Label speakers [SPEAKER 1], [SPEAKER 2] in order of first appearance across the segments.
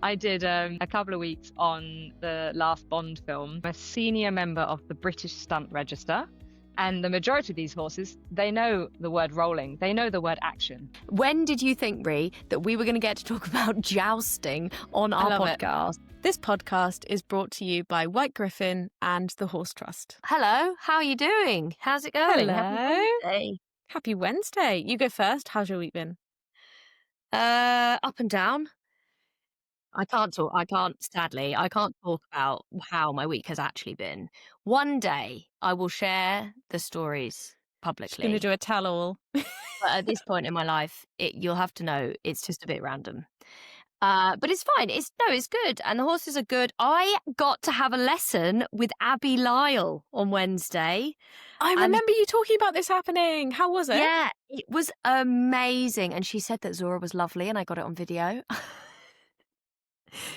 [SPEAKER 1] I did a couple of weeks on the last Bond film. I'm a senior member of the British Stunt Register. And the majority of these horses, they know the word rolling. They know the word action.
[SPEAKER 2] When did you think, Rhi, that we were going to get to talk about jousting on our podcast?
[SPEAKER 3] This podcast is brought to you by White Griffin and the Horse Trust.
[SPEAKER 2] Hello, how are you doing? How's it going?
[SPEAKER 3] Hello.
[SPEAKER 2] Happy Wednesday.
[SPEAKER 3] Happy Wednesday. You go first. How's your week been?
[SPEAKER 2] Up and down. I can't talk about how my week has actually been. One day I will share the stories publicly.
[SPEAKER 3] She's going to do a tell-all.
[SPEAKER 2] But at this point in my life, you'll have to know it's just a bit random. But it's fine. It's good. And the horses are good. I got to have a lesson with Abby Lyle on Wednesday.
[SPEAKER 3] I remember you talking about this happening. How was it?
[SPEAKER 2] Yeah, it was amazing. And she said that Zora was lovely and I got it on video.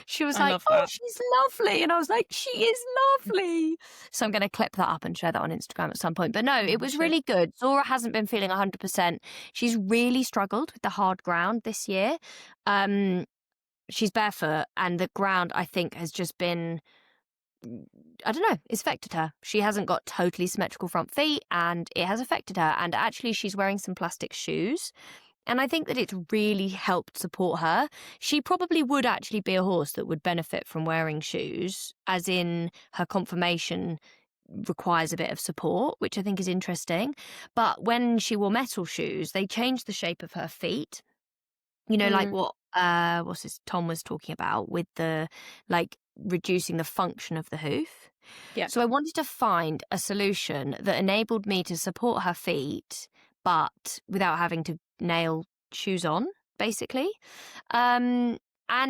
[SPEAKER 2] She was like, oh, she's lovely. And I was like, she is lovely. So I'm going to clip that up and share that on Instagram at some point. But no, it was really good. Zora hasn't been feeling 100%. She's really struggled with the hard ground this year. She's barefoot and the ground, I think, has just been, I don't know, it's affected her. She hasn't got totally symmetrical front feet and it has affected her. And actually she's wearing some plastic shoes. And I think that it's really helped support her. She probably would actually be a horse that would benefit from wearing shoes, as in her conformation requires a bit of support, which I think is interesting. But when she wore metal shoes, they changed the shape of her feet. You know, like what Tom was talking about with the, like, reducing the function of the hoof.
[SPEAKER 3] Yeah.
[SPEAKER 2] So I wanted to find a solution that enabled me to support her feet, but without having to nail shoes on, basically. And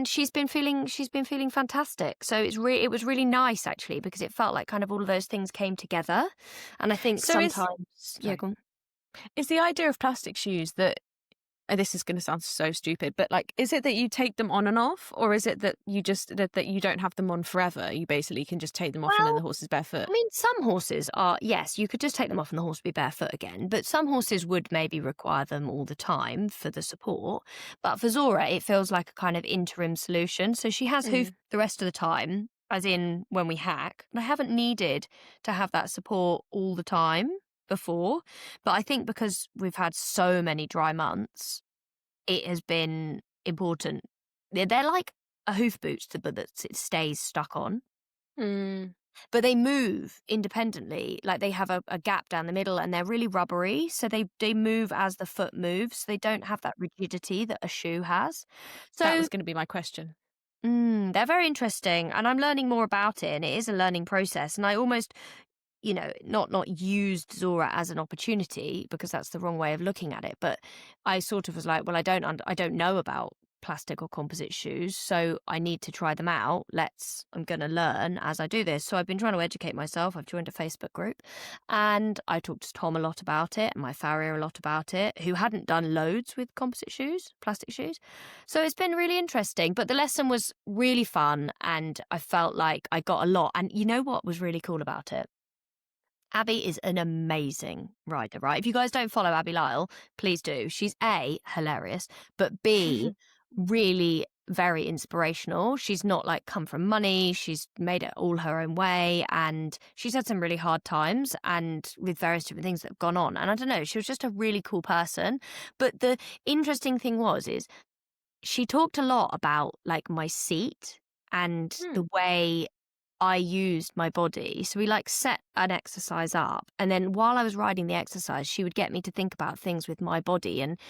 [SPEAKER 2] she's been feeling fantastic. So it was really nice, actually, because it felt like kind of all of those things came together. And I think sometimes, go on.
[SPEAKER 3] Is the idea of plastic shoes that, this is going to sound so stupid, but like, is it that you take them on and off, or is it that you just that you don't have them on forever? You basically can just take them off and then the horse is barefoot.
[SPEAKER 2] I mean, some horses are, yes, you could just take them off and the horse would be barefoot again, but some horses would maybe require them all the time for the support. But for Zora, it feels like a kind of interim solution. So she has hoof the rest of the time, as in when we hack. And I haven't needed to have that support all the time before, but I think because we've had so many dry months, it has been important. They're like a hoof boot but that it stays stuck on. But they move independently, like they have a gap down the middle and they're really rubbery, so they move as the foot moves. They don't have that rigidity that a shoe has. So
[SPEAKER 3] that was going to be my question.
[SPEAKER 2] They're very interesting and I'm learning more about it, and it is a learning process. And I almost, you know, not used Zora as an opportunity, because that's the wrong way of looking at it. But I sort of was like, well, I don't know about plastic or composite shoes, so I need to try them out. I'm going to learn as I do this. So I've been trying to educate myself. I've joined a Facebook group and I talked to Tom a lot about it and my farrier a lot about it, who hadn't done loads with composite shoes, plastic shoes. So it's been really interesting, but the lesson was really fun and I felt like I got a lot. And you know what was really cool about it? Abby is an amazing rider, right? If you guys don't follow Abby Lyle, please do. She's A, hilarious, but B, really very inspirational. She's not like come from money. She's made it all her own way, and she's had some really hard times and with various different things that have gone on. And I don't know, she was just a really cool person. But the interesting thing is she talked a lot about like my seat and the way I used my body. So we like set an exercise up, and then while I was riding the exercise, she would get me to think about things with my body. And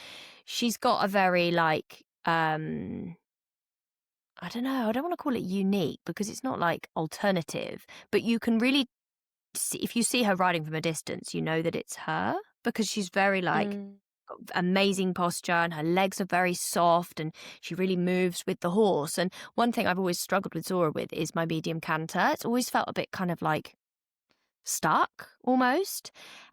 [SPEAKER 2] she's got a very like, I don't know, I don't want to call it unique because it's not like alternative, but you can really see, if you see her riding from a distance, you know that it's her, because she's very like amazing posture and her legs are very soft and she really moves with the horse. And one thing I've always struggled with Zora with is my medium canter. It's always felt a bit kind of like stuck almost.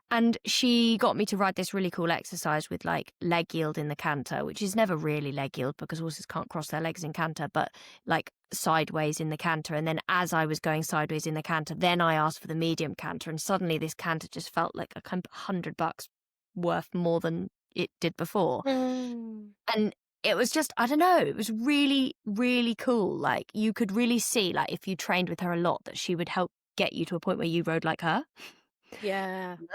[SPEAKER 2] And she got me to ride this really cool exercise with like leg yield in the canter, which is never really leg yield because horses can't cross their legs in canter, but like sideways in the canter. And then as I was going sideways in the canter, then I asked for the medium canter, and suddenly this canter just felt like $100 worth more than it did before. And it was just, I don't know, it was really, really cool. Like, you could really see, like, if you trained with her a lot, that she would help get you to a point where you rode like her.
[SPEAKER 3] Yeah.
[SPEAKER 2] And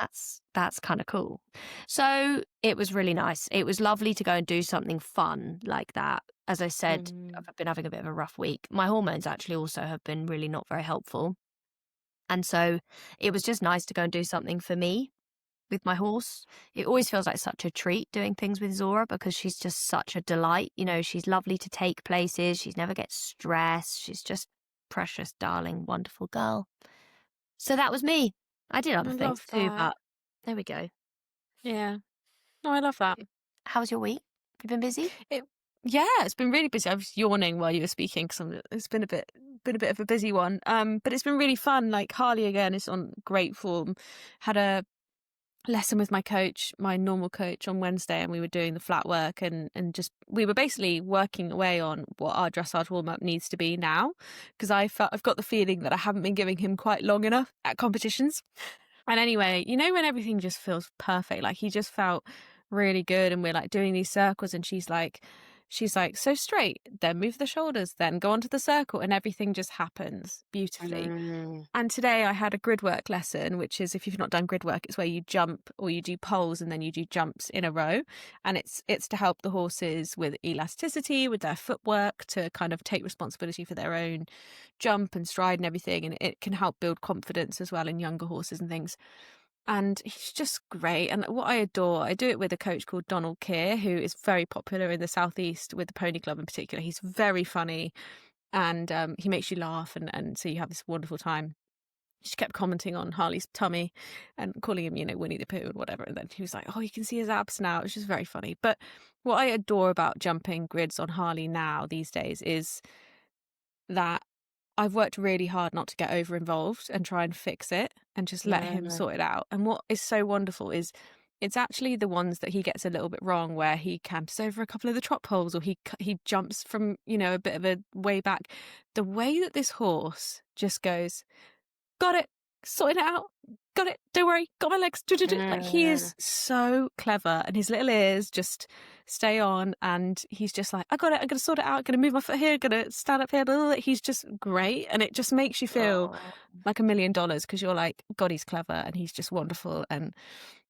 [SPEAKER 2] that's kind of cool. So it was really nice. It was lovely to go and do something fun like that. As I said, I've been having a bit of a rough week. My hormones actually also have been really not very helpful. And so it was just nice to go and do something for me with my horse. It always feels like such a treat doing things with Zora because she's just such a delight. You know, she's lovely to take places. She never gets stressed. She's just precious, darling, wonderful girl. So that was me. I did other things
[SPEAKER 3] love
[SPEAKER 2] too,
[SPEAKER 3] that.
[SPEAKER 2] but there we go.
[SPEAKER 3] Yeah. No, I love that.
[SPEAKER 2] How was your week? Have you been busy?
[SPEAKER 3] Yeah, it's been really busy. I was yawning while you were speaking because it's been a bit of a busy one. But it's been really fun. Like Harley again is on great form. Had a lesson with my coach, my normal coach, on Wednesday, and we were doing the flat work and just we were basically working away on what our dressage warm up needs to be now, because I've got the feeling that I haven't been giving him quite long enough at competitions. And anyway, you know when everything just feels perfect, like he just felt really good, and we're like doing these circles, and she's like, so straight, then move the shoulders, then go onto the circle, and everything just happens beautifully. And today I had a grid work lesson, which is, if you've not done grid work, it's where you jump or you do poles and then you do jumps in a row. And it's to help the horses with elasticity, with their footwork, to kind of take responsibility for their own jump and stride and everything. And it can help build confidence as well in younger horses and things. And he's just great. And what I adore, I do it with a coach called Donald Keir, who is very popular in the Southeast with the Pony Club in particular. He's very funny and he makes you laugh. And so you have this wonderful time. She kept commenting on Harley's tummy and calling him, Winnie the Pooh and whatever. And then he was like, oh, you can see his abs now. It's just very funny. But what I adore about jumping grids on Harley now these days is that I've worked really hard not to get over involved and try and fix it and just let him sort it out. And what is so wonderful is it's actually the ones that he gets a little bit wrong, where he canters over a couple of the trot poles, or he jumps from, a bit of a way back. The way that this horse just goes, got it, sorting it out, got it, don't worry, got my legs. Like, he is so clever, and his little ears just stay on, and he's just like, I got it, I'm going to sort it out, I'm going to move my foot here, going to stand up here. Blah, blah, blah. He's just great, and it just makes you feel like $1 million, because you're like, God, he's clever, and he's just wonderful, and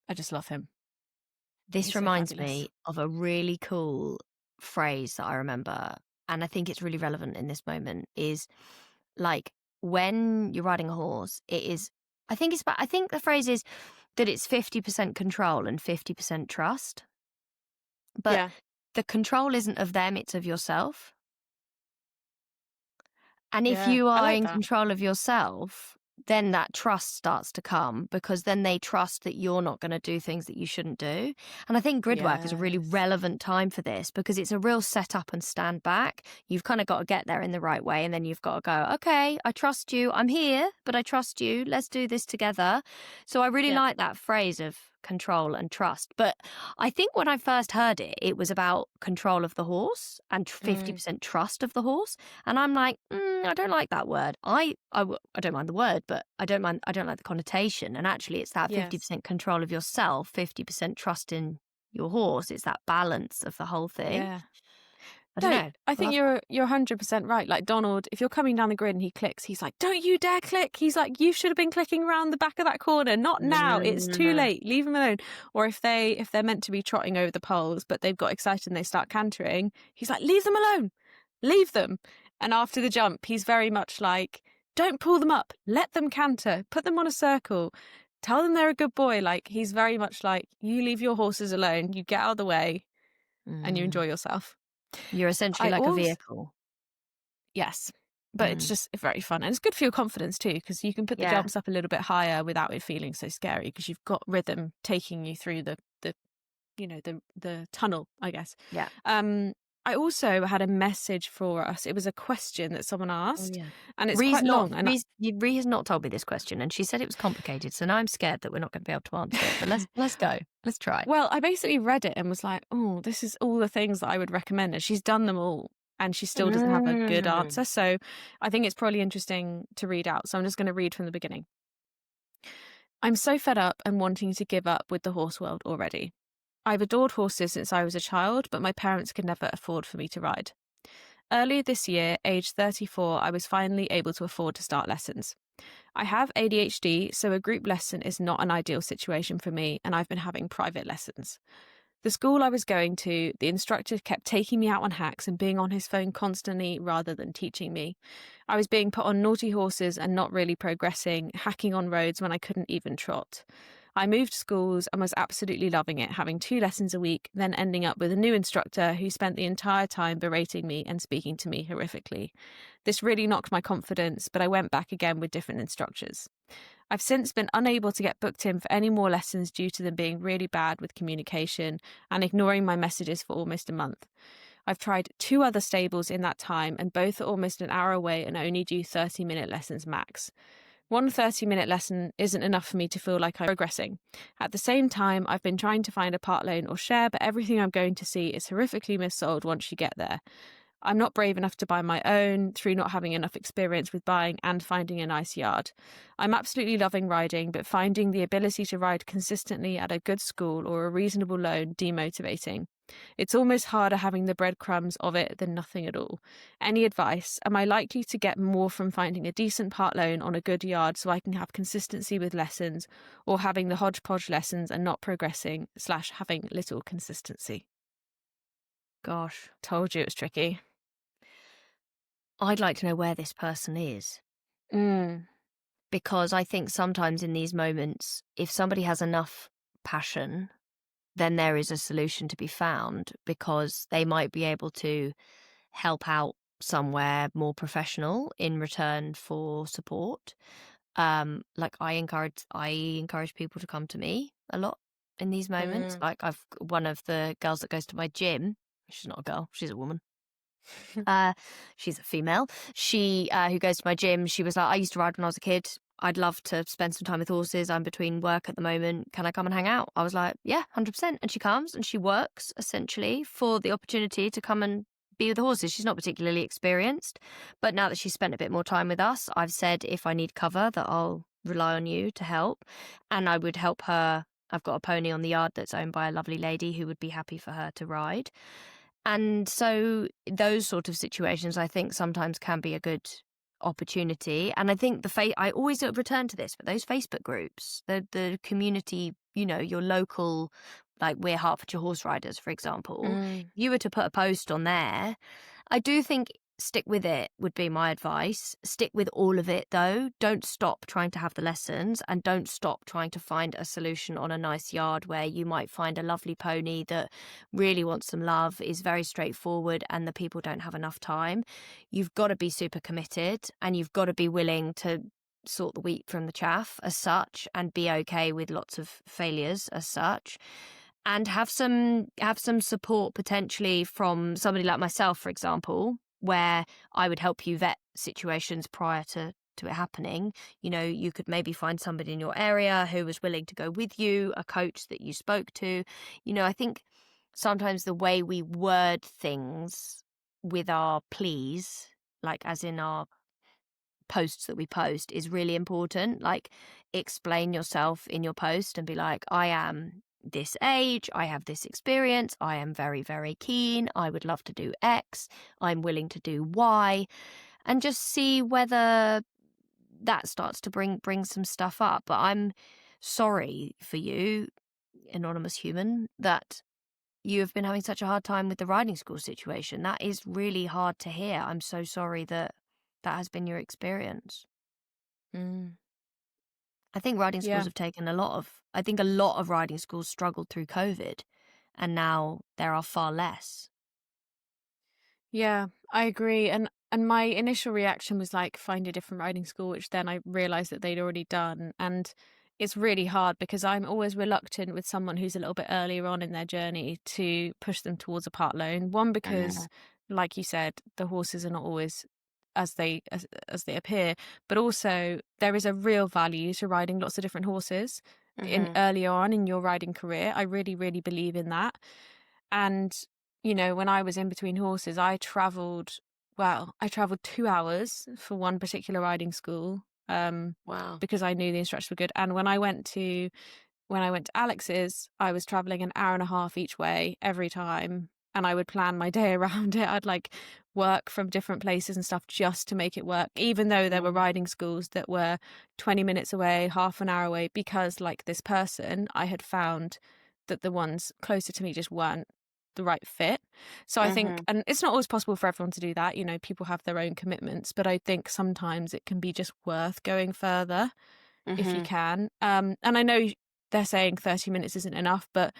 [SPEAKER 3] I just love him.
[SPEAKER 2] This
[SPEAKER 3] He's
[SPEAKER 2] reminds
[SPEAKER 3] so fabulous.
[SPEAKER 2] me of a really cool phrase that I remember, and I think it's really relevant in this moment, is like, when you're riding a horse, it is, I think the phrase is that it's 50% control and 50% trust. But the control isn't of them, it's of yourself. And if you are in control of yourself, then that trust starts to come, because then they trust that you're not going to do things that you shouldn't do. And I think grid work is a really relevant time for this, because it's a real set up and stand back. You've kind of got to get there in the right way, and then you've got to go, okay, I trust you. I'm here, but I trust you. Let's do this together. So I really like that phrase of control and trust. But I think when I first heard it, it was about control of the horse and 50% trust of the horse. And I'm like, I don't like that word. I don't mind the word, but I don't like the connotation. And actually, it's that 50% control of yourself, 50% trust in your horse. It's that balance of the whole thing.
[SPEAKER 3] Yeah.
[SPEAKER 2] I don't know.
[SPEAKER 3] I think you're 100% right. Like Donald, if you're coming down the grid and he clicks, he's like, don't you dare click. He's like, you should have been clicking around the back of that corner. Not now. It's too late. Leave him alone. Or if they're meant to be trotting over the poles, but they've got excited and they start cantering, he's like, leave them alone. Leave them. And after the jump, he's very much like, don't pull them up. Let them canter. Put them on a circle. Tell them they're a good boy. Like, he's very much like, you leave your horses alone. You get out of the way and you enjoy yourself.
[SPEAKER 2] You're essentially like a vehicle.
[SPEAKER 3] Yes. But it's just very fun. And it's good for your confidence too, because you can put the jumps up a little bit higher without it feeling so scary, because you've got rhythm taking you through the tunnel, I guess.
[SPEAKER 2] Yeah.
[SPEAKER 3] I also had a message for us. It was a question that someone asked, and it's quite long. And
[SPEAKER 2] Rhi has not told me this question, and she said it was complicated. So now I'm scared that we're not going to be able to answer it. But let's go. Let's try.
[SPEAKER 3] Well, I basically read it and was like, oh, this is all the things that I would recommend, and she's done them all, and she still doesn't have a good answer. So I think it's probably interesting to read out. So I'm just going to read from the beginning. I'm so fed up and wanting to give up with the horse world already. I've adored horses since I was a child, but my parents could never afford for me to ride. Earlier this year, aged 34, I was finally able to afford to start lessons. I have ADHD, so a group lesson is not an ideal situation for me, and I've been having private lessons. The school I was going to, the instructor kept taking me out on hacks and being on his phone constantly rather than teaching me. I was being put on naughty horses and not really progressing, hacking on roads when I couldn't even trot. I moved schools and was absolutely loving it, having 2 lessons a week, then ending up with a new instructor who spent the entire time berating me and speaking to me horrifically. This really knocked my confidence, but I went back again with different instructors. I've since been unable to get booked in for any more lessons due to them being really bad with communication and ignoring my messages for almost a month. I've tried 2 other stables in that time, and both are almost an hour away and only do 30-minute lessons max. One 30-minute lesson isn't enough for me to feel like I'm progressing. At the same time, I've been trying to find a part loan or share, but everything I'm going to see is horrifically missold once you get there. I'm not brave enough to buy my own through not having enough experience with buying and finding a nice yard. I'm absolutely loving riding, but finding the ability to ride consistently at a good school or a reasonable loan demotivating. It's almost harder having the breadcrumbs of it than nothing at all. Any advice? Am I likely to get more from finding a decent part loan on a good yard so I can have consistency with lessons, or having the hodgepodge lessons and not progressing / having little consistency?
[SPEAKER 2] Gosh,
[SPEAKER 3] Told you it was tricky.
[SPEAKER 2] I'd like to know where this person is.
[SPEAKER 3] Mm.
[SPEAKER 2] Because I think sometimes in these moments, if somebody has enough passion, then there is a solution to be found, because they might be able to help out somewhere more professional in return for support. Like I encourage people to come to me a lot in these moments. Like one of the girls that goes to my gym, she's not a girl, she's a woman. She's a female. She who goes to my gym, she was like, I used to ride when I was a kid. I'd love to spend some time with horses. I'm between work at the moment. Can I come and hang out? I was like, yeah, 100%. And she comes and she works essentially for the opportunity to come and be with the horses. She's not particularly experienced, but now that she's spent a bit more time with us, I've said if I need cover that I'll rely on you to help, and I would help her. I've got a pony on the yard that's owned by a lovely lady who would be happy for her to ride. And so those sort of situations, I think, sometimes can be a good opportunity. And I think I always return to this, but those Facebook groups, the community, your local, like we're Hertfordshire Horse Riders, for example, if you were to put a post on there, I do think stick with it would be my advice. Stick with all of it, though. Don't stop trying to have the lessons, and don't stop trying to find a solution on a nice yard where you might find a lovely pony that really wants some love, is very straightforward, and the people don't have enough time. You've got to be super committed, and you've got to be willing to sort the wheat from the chaff as such, and be okay with lots of failures as such. And have some support potentially from somebody like myself, for example, where I would help you vet situations prior to it happening. You could maybe find somebody in your area who was willing to go with you, a coach that you spoke to. I think sometimes the way we word things with our pleas, like as in our posts that we post, is really important. Like, explain yourself in your post and be like, I am this age, I have this experience, I am very, very keen, I would love to do X, I'm willing to do Y, and just see whether that starts to bring some stuff up. But I'm sorry for you, anonymous human, that you have been having such a hard time with the riding school situation. That is really hard to hear. I'm so sorry that has been your experience. I think riding schools have taken a lot of riding schools struggled through COVID, and now there are far less.
[SPEAKER 3] Yeah, I agree. And my initial reaction was like, find a different riding school, which then I realised that they'd already done. And it's really hard because I'm always reluctant with someone who's a little bit earlier on in their journey to push them towards a part loan. One, because, like you said, the horses are not always as they appear, but also there is a real value to riding lots of different horses in earlier on in your riding career. I really, really believe in that. And when I was in between horses, I travelled 2 hours for one particular riding school.
[SPEAKER 2] Wow.
[SPEAKER 3] Because I knew the instructors were good. And when I went to when I went to Alex's, I was traveling an hour and a half each way every time. And I would plan my day around it. I'd like work from different places and stuff just to make it work, even though there were riding schools that were 20 minutes away, half an hour away, because like this person, I had found that the ones closer to me just weren't the right fit. So I think, and it's not always possible for everyone to do that, you know, people have their own commitments, but I think sometimes it can be just worth going further if you can. And I know they're saying 30 minutes isn't enough, but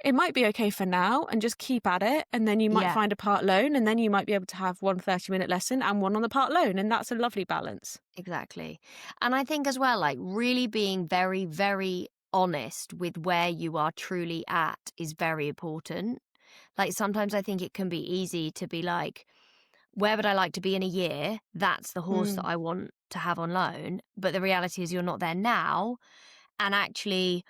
[SPEAKER 3] it might be okay for now and just keep at it. And then you might find a part loan, and then you might be able to have one 30-minute lesson and one on the part loan. And that's a lovely balance.
[SPEAKER 2] Exactly. And I think as well, like really being very, very honest with where you are truly at is very important. Like sometimes I think it can be easy to be like, where would I like to be in a year? That's the horse that I want to have on loan. But the reality is you're not there now. And actually,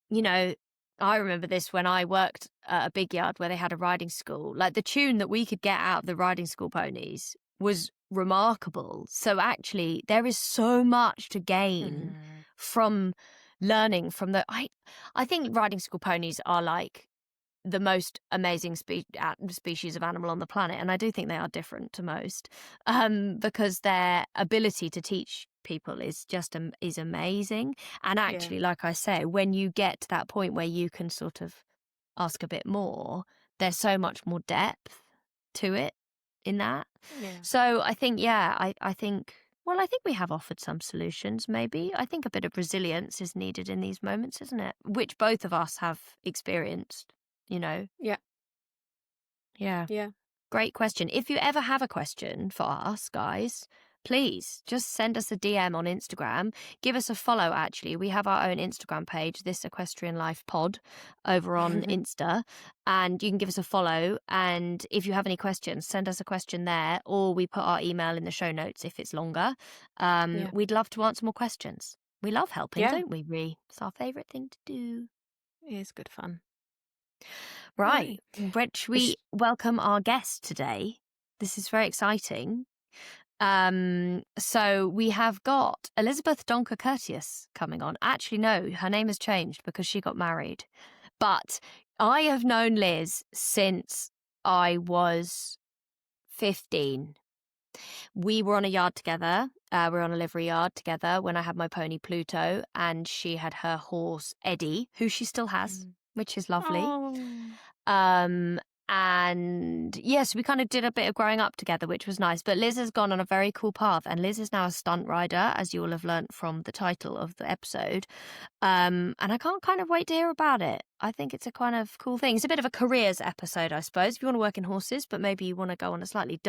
[SPEAKER 2] you know, I remember this when I worked at a big yard where they had a riding school. Like the tune that we could get out of the riding school ponies was remarkable. So actually, there is so much to gain from learning from the. I think riding school ponies are like the most amazing species of animal on the planet, and I do think they are different to most, because their ability to teach people is just is amazing. And actually, like I say, when you get to that point where you can sort of ask a bit more, there's so much more depth to it in that. So I think, I think, well, I think we have offered some solutions. Maybe I think a bit of resilience is needed in these moments, isn't it? Which both of us have experienced, you know. Yeah Great question. If you ever have a question for us, guys, please just send us a DM on Instagram. Give us a follow, actually. We have our own Instagram page, This Equestrian Life Pod, over on Insta. And you can give us a follow. And if you have any questions, send us a question there. Or we put our email in the show notes if it's longer. We'd love to answer more questions. We love helping, don't we, Rhi? It's our favourite thing to do.
[SPEAKER 3] It is good fun.
[SPEAKER 2] Right. Should we welcome our guest today? This is very exciting. So we have got Elizabeth Donker Curtius coming on. Actually, no, her name has changed because she got married. But I have known Liz since I was 15. We were on a yard together. We were on a livery yard together when I had my pony Pluto, and she had her horse Eddie, who she still has, which is lovely. And yes, we kind of did a bit of growing up together, which was nice. But Liz has gone on a very cool path, and Liz is now a stunt rider, as you will have learnt from the title of the episode. And I can't kind of wait to hear about it. I think it's a kind of cool thing. It's a bit of a careers episode, I suppose. If you want to work in horses, but maybe you want to go on a slightly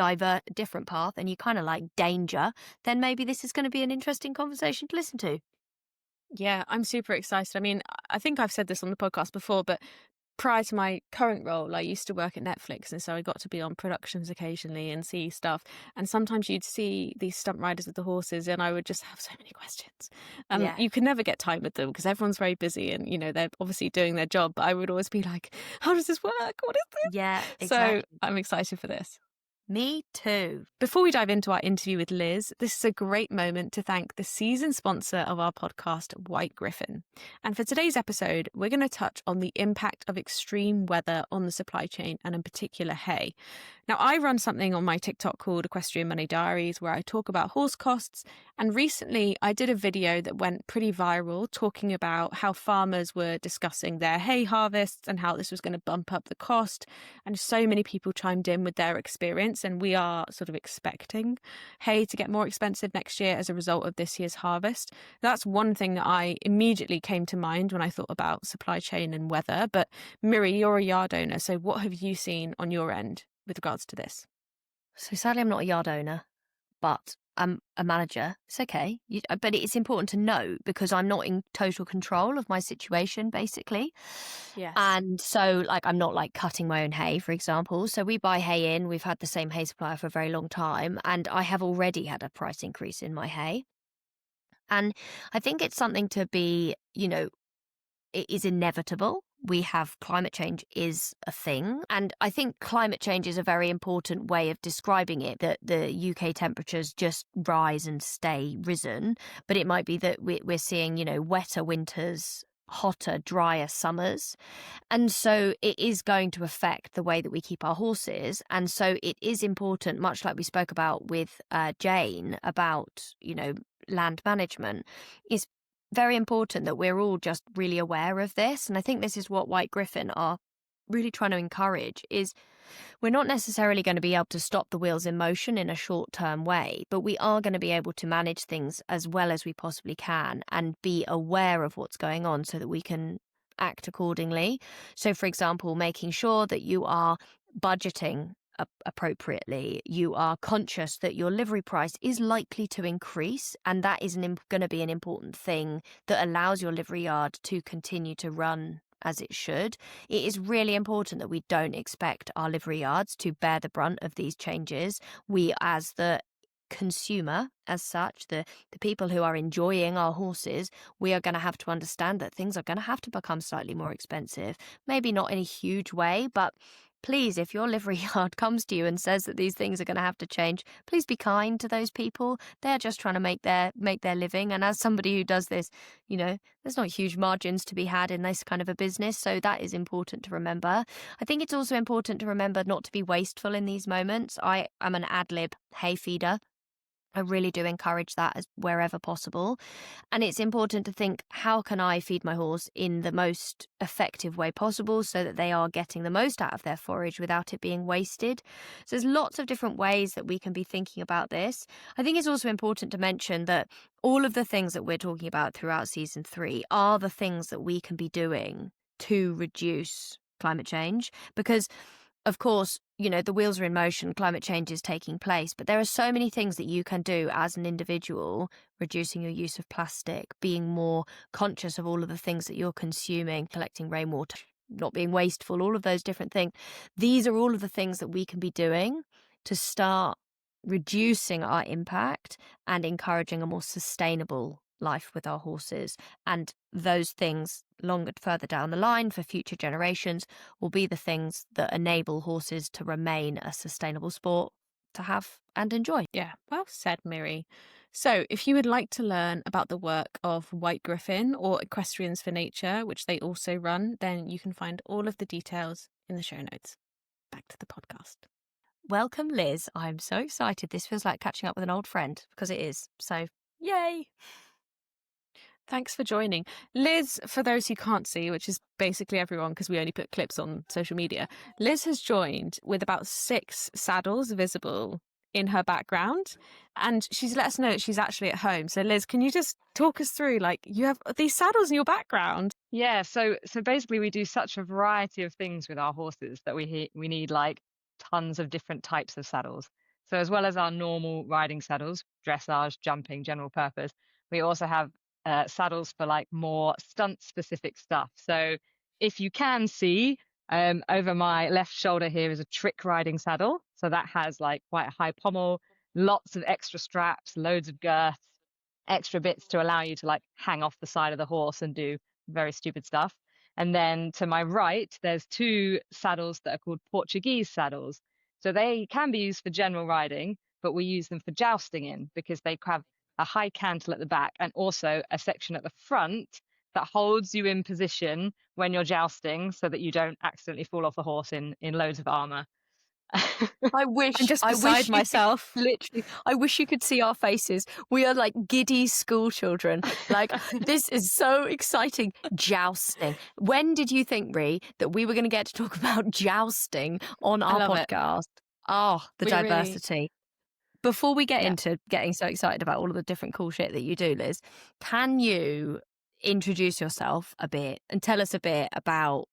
[SPEAKER 2] different path, and you kind of like danger, then maybe this is going to be an interesting conversation to listen to.
[SPEAKER 3] Yeah, I'm super excited. I mean, I think I've said this on the podcast before, but prior to my current role, I used to work at Netflix, and so I got to be on productions occasionally and see stuff. And sometimes you'd see these stunt riders with the horses, and I would just have so many questions. You can never get time with them because everyone's very busy, and you know they're obviously doing their job. But I would always be like, "How does this work? What is this?"
[SPEAKER 2] Yeah, exactly.
[SPEAKER 3] So I'm excited for this.
[SPEAKER 2] Me too.
[SPEAKER 3] Before we dive into our interview with Liz, this is a great moment to thank the season sponsor of our podcast, White Griffin. And for today's episode, we're going to touch on the impact of extreme weather on the supply chain, and in particular hay. Now, I run something on my TikTok called Equestrian Money Diaries where I talk about horse costs. And recently I did a video that went pretty viral talking about how farmers were discussing their hay harvests and how this was going to bump up the cost. And so many people chimed in with their experience. And we are sort of expecting hay to get more expensive next year as a result of this year's harvest. That's one thing that I immediately came to mind when I thought about supply chain and weather. But Miri, you're a yard owner, so what have you seen on your end with regards to this?
[SPEAKER 2] So sadly, I'm not a yard owner, but I'm a manager. It's okay. But it's important to note because I'm not in total control of my situation, basically.
[SPEAKER 3] Yes.
[SPEAKER 2] And so, like, I'm not, like, cutting my own hay, for example. So we buy hay in. We've had the same hay supplier for a very long time. And I have already had a price increase in my hay. And I think it's something to be, you know, it is inevitable. We have climate change is a thing. And I think climate change is a very important way of describing it, that the UK temperatures just rise and stay risen. But it might be that we're seeing, you know, wetter winters hotter, drier summers. And so it is going to affect the way that we keep our horses. And so it is important, much like we spoke about with Jane about, land management, is very important that we're all just really aware of this. And I think this is what White Griffin are really trying to encourage, is we're not necessarily going to be able to stop the wheels in motion in a short-term way, but we are going to be able to manage things as well as we possibly can and be aware of what's going on so that we can act accordingly. So, for example, making sure that you are budgeting appropriately, you are conscious that your livery price is likely to increase, and that is going to be an important thing that allows your livery yard to continue to run as it should. It is really important that we don't expect our livery yards to bear the brunt of these changes. We, as the consumer, as such, the people who are enjoying our horses, we are going to have to understand that things are going to have to become slightly more expensive. Maybe not in a huge way, but please, if your livery yard comes to you and says that these things are going to have to change, please be kind to those people. They're just trying to make their living. And as somebody who does this, there's not huge margins to be had in this kind of a business. So that is important to remember. I think it's also important to remember not to be wasteful in these moments. I am an ad lib hay feeder. I really do encourage that as wherever possible. And it's important to think, how can I feed my horse in the most effective way possible so that they are getting the most out of their forage without it being wasted? So there's lots of different ways that we can be thinking about this. I think it's also important to mention that all of the things that we're talking about throughout season 3 are the things that we can be doing to reduce climate change, because of course, the wheels are in motion, climate change is taking place, but there are so many things that you can do as an individual, reducing your use of plastic, being more conscious of all of the things that you're consuming, collecting rainwater, not being wasteful, all of those different things. These are all of the things that we can be doing to start reducing our impact and encouraging a more sustainable life with our horses. And those things further down the line for future generations will be the things that enable horses to remain a sustainable sport to have and enjoy.
[SPEAKER 3] Yeah, well said, Miri. So if you would like to learn about the work of White Griffin or Equestrians for Nature, which they also run, then you can find all of the details in the show notes. Back to the podcast.
[SPEAKER 2] Welcome, Liz. I'm so excited. This feels like catching up with an old friend, because it is. So, yay!
[SPEAKER 3] Thanks for joining. Liz, for those who can't see, which is basically everyone because we only put clips on social media, Liz has joined with about 6 saddles visible in her background, and she's let us know that she's actually at home. So Liz, can you just talk us through, you have these saddles in your background?
[SPEAKER 1] Yeah, so basically we do such a variety of things with our horses that we need tons of different types of saddles. So as well as our normal riding saddles, dressage, jumping, general purpose, we also have saddles for more stunt specific stuff. So if you can see, over my left shoulder here is a trick riding saddle. So that has quite a high pommel, lots of extra straps, loads of girths, extra bits to allow you to hang off the side of the horse and do very stupid stuff. And then to my right, there's 2 saddles that are called Portuguese saddles. So they can be used for general riding, but we use them for jousting in, because they have a high cantle at the back and also a section at the front that holds you in position when you're jousting so that you don't accidentally fall off the horse in loads of armor.
[SPEAKER 2] I wish
[SPEAKER 3] I'm just beside myself.
[SPEAKER 2] Literally, I wish you could see our faces. We are like giddy school children. This is so exciting. Jousting. When did you think, Rhi, that we were going to get to talk about jousting on our podcast? Oh, the diversity. Before we get into getting so excited about all of the different cool shit that you do, Liz, can you introduce yourself a bit and tell us a bit about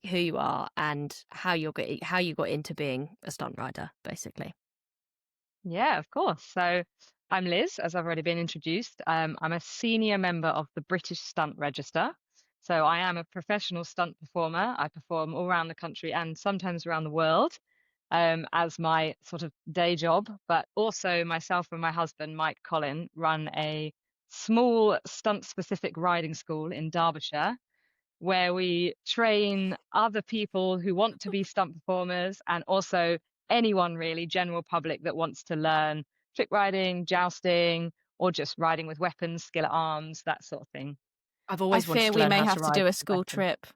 [SPEAKER 2] who you are and how you got into being a stunt rider, basically?
[SPEAKER 1] Yeah, of course. So I'm Liz, as I've already been introduced. I'm a senior member of the British Stunt Register. So I am a professional stunt performer. I perform all around the country and sometimes around the world. As my sort of day job, but also myself and my husband, Mike Collin, run a small stunt-specific riding school in Derbyshire, where we train other people who want to be stunt performers, and also anyone really, general public, that wants to learn trick riding, jousting, or just riding with weapons, skill at arms, that sort of thing.
[SPEAKER 2] I've
[SPEAKER 3] I
[SPEAKER 2] always wanted
[SPEAKER 3] fear
[SPEAKER 2] to
[SPEAKER 3] we
[SPEAKER 2] learn
[SPEAKER 3] may
[SPEAKER 2] how
[SPEAKER 3] have
[SPEAKER 2] to
[SPEAKER 3] to
[SPEAKER 2] ride
[SPEAKER 3] do a
[SPEAKER 2] since I
[SPEAKER 3] school
[SPEAKER 2] can.
[SPEAKER 3] trip.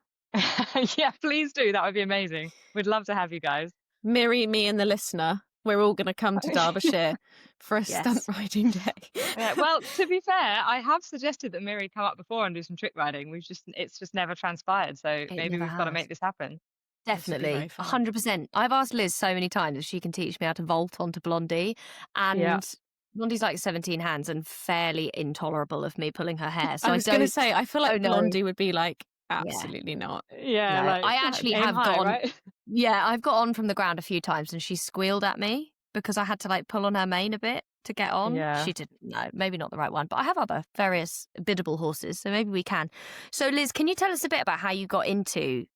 [SPEAKER 1] Yeah, please do. That would be amazing. We'd love to have you guys.
[SPEAKER 3] Miri, me, and the listener. We're all going to come to Derbyshire for a stunt
[SPEAKER 2] Yes.
[SPEAKER 3] riding day.
[SPEAKER 1] Well, to be fair, I have suggested that Miri come up before and do some trick riding. It's just never transpired. So
[SPEAKER 2] It
[SPEAKER 1] maybe
[SPEAKER 2] never
[SPEAKER 1] we've got to
[SPEAKER 2] has.
[SPEAKER 1] make this happen.
[SPEAKER 3] This would be very
[SPEAKER 2] Definitely,
[SPEAKER 3] fun.
[SPEAKER 2] 100%. I've asked Liz so many times if she can teach me how to vault onto Blondie,
[SPEAKER 1] Yeah.
[SPEAKER 2] and Blondie's like 17 hands and fairly intolerable of me pulling her hair. So
[SPEAKER 3] I
[SPEAKER 2] I
[SPEAKER 3] was going to
[SPEAKER 2] don't,
[SPEAKER 3] say, I feel like
[SPEAKER 2] don't know.
[SPEAKER 3] Blondie would be like,
[SPEAKER 2] Yeah,
[SPEAKER 3] absolutely not.
[SPEAKER 1] Yeah,
[SPEAKER 2] no.
[SPEAKER 1] like
[SPEAKER 2] I actually
[SPEAKER 1] aim
[SPEAKER 2] have
[SPEAKER 1] high,
[SPEAKER 2] got on.
[SPEAKER 1] right?
[SPEAKER 2] Yeah, I've got on from the ground a few times, and she squealed at me because I had to like pull on her mane a bit to get on.
[SPEAKER 1] Yeah.
[SPEAKER 2] She didn't know, maybe not the right one, but I have other various biddable horses, so maybe we can. So, Liz, can you tell us a bit about how you got into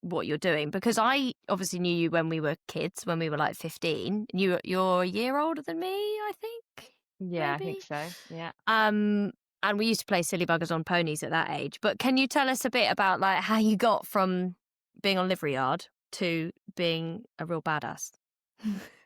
[SPEAKER 2] what you're doing? Because I obviously knew you when we were kids, when we were like 15. You're a year older than me, I think.
[SPEAKER 1] Yeah, I
[SPEAKER 2] Maybe.
[SPEAKER 1] think so. Yeah.
[SPEAKER 2] And we used to play silly buggers on ponies at that age. But can you tell us a bit about like how you got from being on livery yard to being a real badass?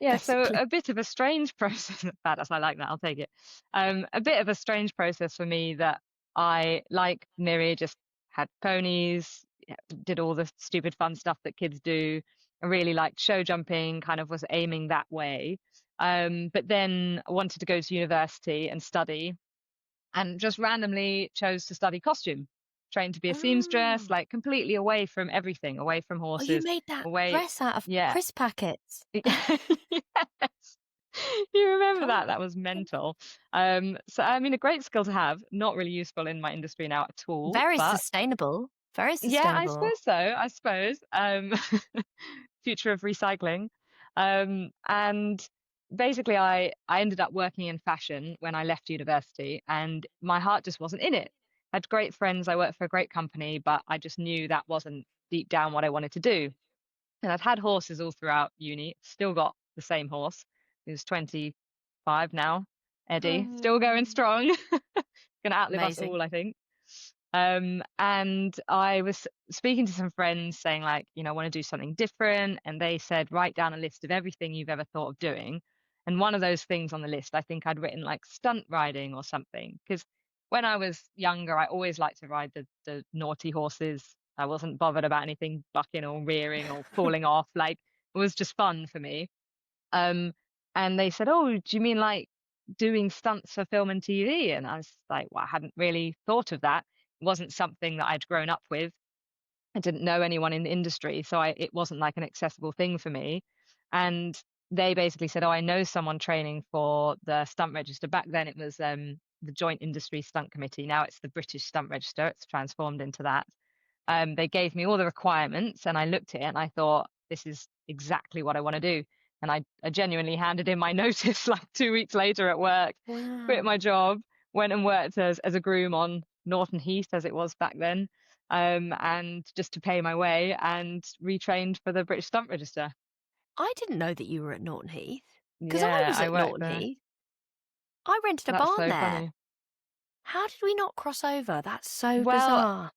[SPEAKER 1] Yeah, so
[SPEAKER 2] Basically.
[SPEAKER 1] a bit of a strange process. Badass, I like that. I'll take it. A bit of a strange process for me that I, like Miri, just had ponies, yeah, did all the stupid fun stuff that kids do. I really liked show jumping, kind of was aiming that way. But then I wanted to go to university and study, and just randomly chose to study costume, trained to be a seamstress,
[SPEAKER 2] Oh.
[SPEAKER 1] like completely away from everything, away from
[SPEAKER 2] Oh, you
[SPEAKER 1] horses,
[SPEAKER 2] made that
[SPEAKER 1] away.
[SPEAKER 2] dress out of
[SPEAKER 1] Yeah.
[SPEAKER 2] crisp packets.
[SPEAKER 1] Yes. You remember that?
[SPEAKER 2] Cool.
[SPEAKER 1] That was mental. So I mean, a great skill to have, not really useful in my industry now at all,
[SPEAKER 2] Very
[SPEAKER 1] but
[SPEAKER 2] sustainable. Very
[SPEAKER 1] yeah, I
[SPEAKER 2] sustainable.
[SPEAKER 1] suppose so. I suppose. Future of recycling. And basically, I ended up working in fashion when I left university, and my heart just wasn't in it. I had great friends. I worked for a great company, but I just knew that wasn't deep down what I wanted to do. And I've had horses all throughout uni. Still got the same horse, who's 25 now. Eddie, still going
[SPEAKER 2] Oh,
[SPEAKER 1] strong. Gonna outlive us
[SPEAKER 2] amazing.
[SPEAKER 1] all, I think. And I was speaking to some friends saying, like, I want to do something different. And they said, write down a list of everything you've ever thought of doing. And one of those things on the list, I think I'd written like stunt riding or something. Because when I was younger, I always liked to ride the naughty horses. I wasn't bothered about anything bucking or rearing or falling off. Like, it was just fun for me. Um, and they said, "Oh, do you mean like doing stunts for film and TV?" And I was like, "Well, I hadn't really thought of that. It wasn't something that I'd grown up with. I didn't know anyone in the industry, so it wasn't like an accessible thing for me." And they basically said, "Oh, I know someone training for the stunt register." Back then, it was the Joint Industry Stunt Committee. Now it's the British Stunt Register. It's transformed into that. They gave me all the requirements, and I looked at it and I thought, this is exactly what I want to do. And I genuinely handed in my notice like 2 weeks later at work, quit
[SPEAKER 2] Wow.
[SPEAKER 1] my job, went and worked as a groom on Norton Heath, as it was back then, and just to pay my way, and retrained for the British Stunt Register.
[SPEAKER 2] I didn't know that you were at Norton Heath because I
[SPEAKER 1] Yeah,
[SPEAKER 2] was
[SPEAKER 1] I
[SPEAKER 2] at
[SPEAKER 1] worked
[SPEAKER 2] Norton
[SPEAKER 1] there.
[SPEAKER 2] Heath. I rented a
[SPEAKER 1] That's
[SPEAKER 2] barn
[SPEAKER 1] so
[SPEAKER 2] there.
[SPEAKER 1] funny.
[SPEAKER 2] How did we not cross over? That's so
[SPEAKER 1] Well,
[SPEAKER 2] bizarre.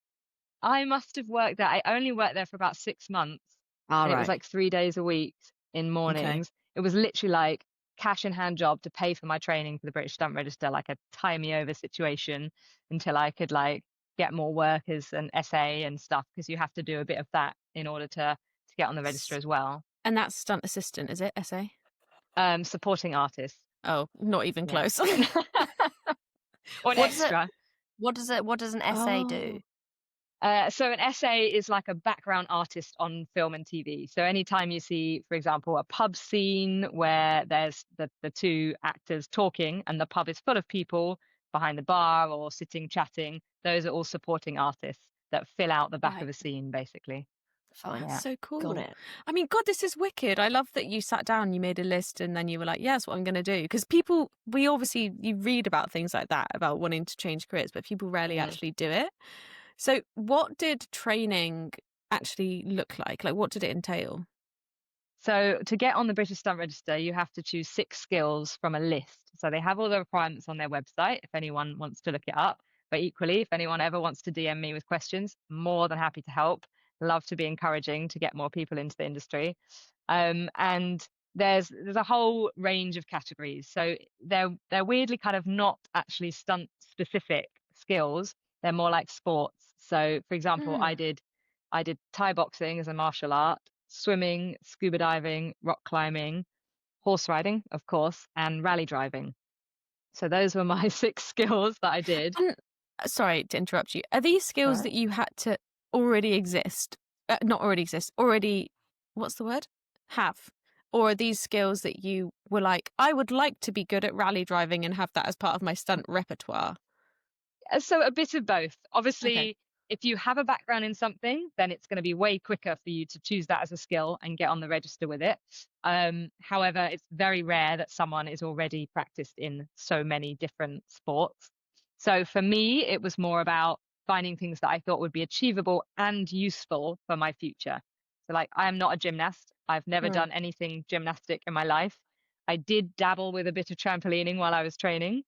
[SPEAKER 1] I must have worked there. I only worked there for about 6 months,
[SPEAKER 2] All
[SPEAKER 1] and it was
[SPEAKER 2] right.
[SPEAKER 1] like 3 days a week in
[SPEAKER 3] Okay.
[SPEAKER 1] mornings. It was literally like cash in hand job to pay for my training for the British Stunt Register, like a tie me over situation until I could like get more work as an SA and stuff, because you have to do a bit of that in order to get on the register
[SPEAKER 3] S-
[SPEAKER 1] as well.
[SPEAKER 3] And that's stunt assistant, is it? SA?
[SPEAKER 1] Supporting artists,
[SPEAKER 3] Oh, not even
[SPEAKER 1] yeah,
[SPEAKER 3] close.
[SPEAKER 1] or an
[SPEAKER 2] What does it?
[SPEAKER 1] extra.
[SPEAKER 2] What does an essay do?
[SPEAKER 3] Oh,
[SPEAKER 1] So an essay is like a background artist on film and TV. So anytime you see, for example, a pub scene where there's the two actors talking and the pub is full of people behind the bar or sitting chatting, those are all supporting artists that fill out the back of
[SPEAKER 3] right.
[SPEAKER 1] a scene, basically.
[SPEAKER 2] Fine.
[SPEAKER 3] That's
[SPEAKER 1] Yeah.
[SPEAKER 3] so
[SPEAKER 2] Got
[SPEAKER 3] cool.
[SPEAKER 2] it.
[SPEAKER 3] I mean, God, this is wicked. I love that you sat down, you made a list, and then you were like, yeah, that's what I'm going to do. Because people, you read about things like that, about wanting to change careers, but people rarely
[SPEAKER 1] Mm.
[SPEAKER 3] actually do it. So, what did training actually look like? Like, what did it entail?
[SPEAKER 1] So to get on the British Stunt Register, you have to choose 6 skills from a list. So they have all the requirements on their website if anyone wants to look it up. But equally, if anyone ever wants to DM me with questions, more than happy to help. Love to be encouraging to get more people into the industry. And there's a whole range of categories. So they're weirdly kind of not actually stunt specific skills. they're more like sports. So, for example, I did Thai boxing as a martial art, swimming, scuba diving, rock climbing, horse riding, of course, and rally driving. So those were my 6 skills that I did.
[SPEAKER 3] And sorry to interrupt you. Are these skills
[SPEAKER 1] Right.
[SPEAKER 3] that you had to already exist? Not already exist. Already, what's the word? Have. Or are these skills that you were like, I would like to be good at rally driving and have that as part of my stunt repertoire?
[SPEAKER 1] So a bit of both. Obviously,
[SPEAKER 3] Okay.
[SPEAKER 1] if you have a background in something, then it's going to be way quicker for you to choose that as a skill and get on the register with it. However, it's very rare that someone is already practiced in so many different sports. So for me, it was more about finding things that I thought would be achievable and useful for my future. So, like, I am not a gymnast. I've never
[SPEAKER 3] Mm.
[SPEAKER 1] done anything gymnastic in my life. I did dabble with a bit of trampolining while I was training.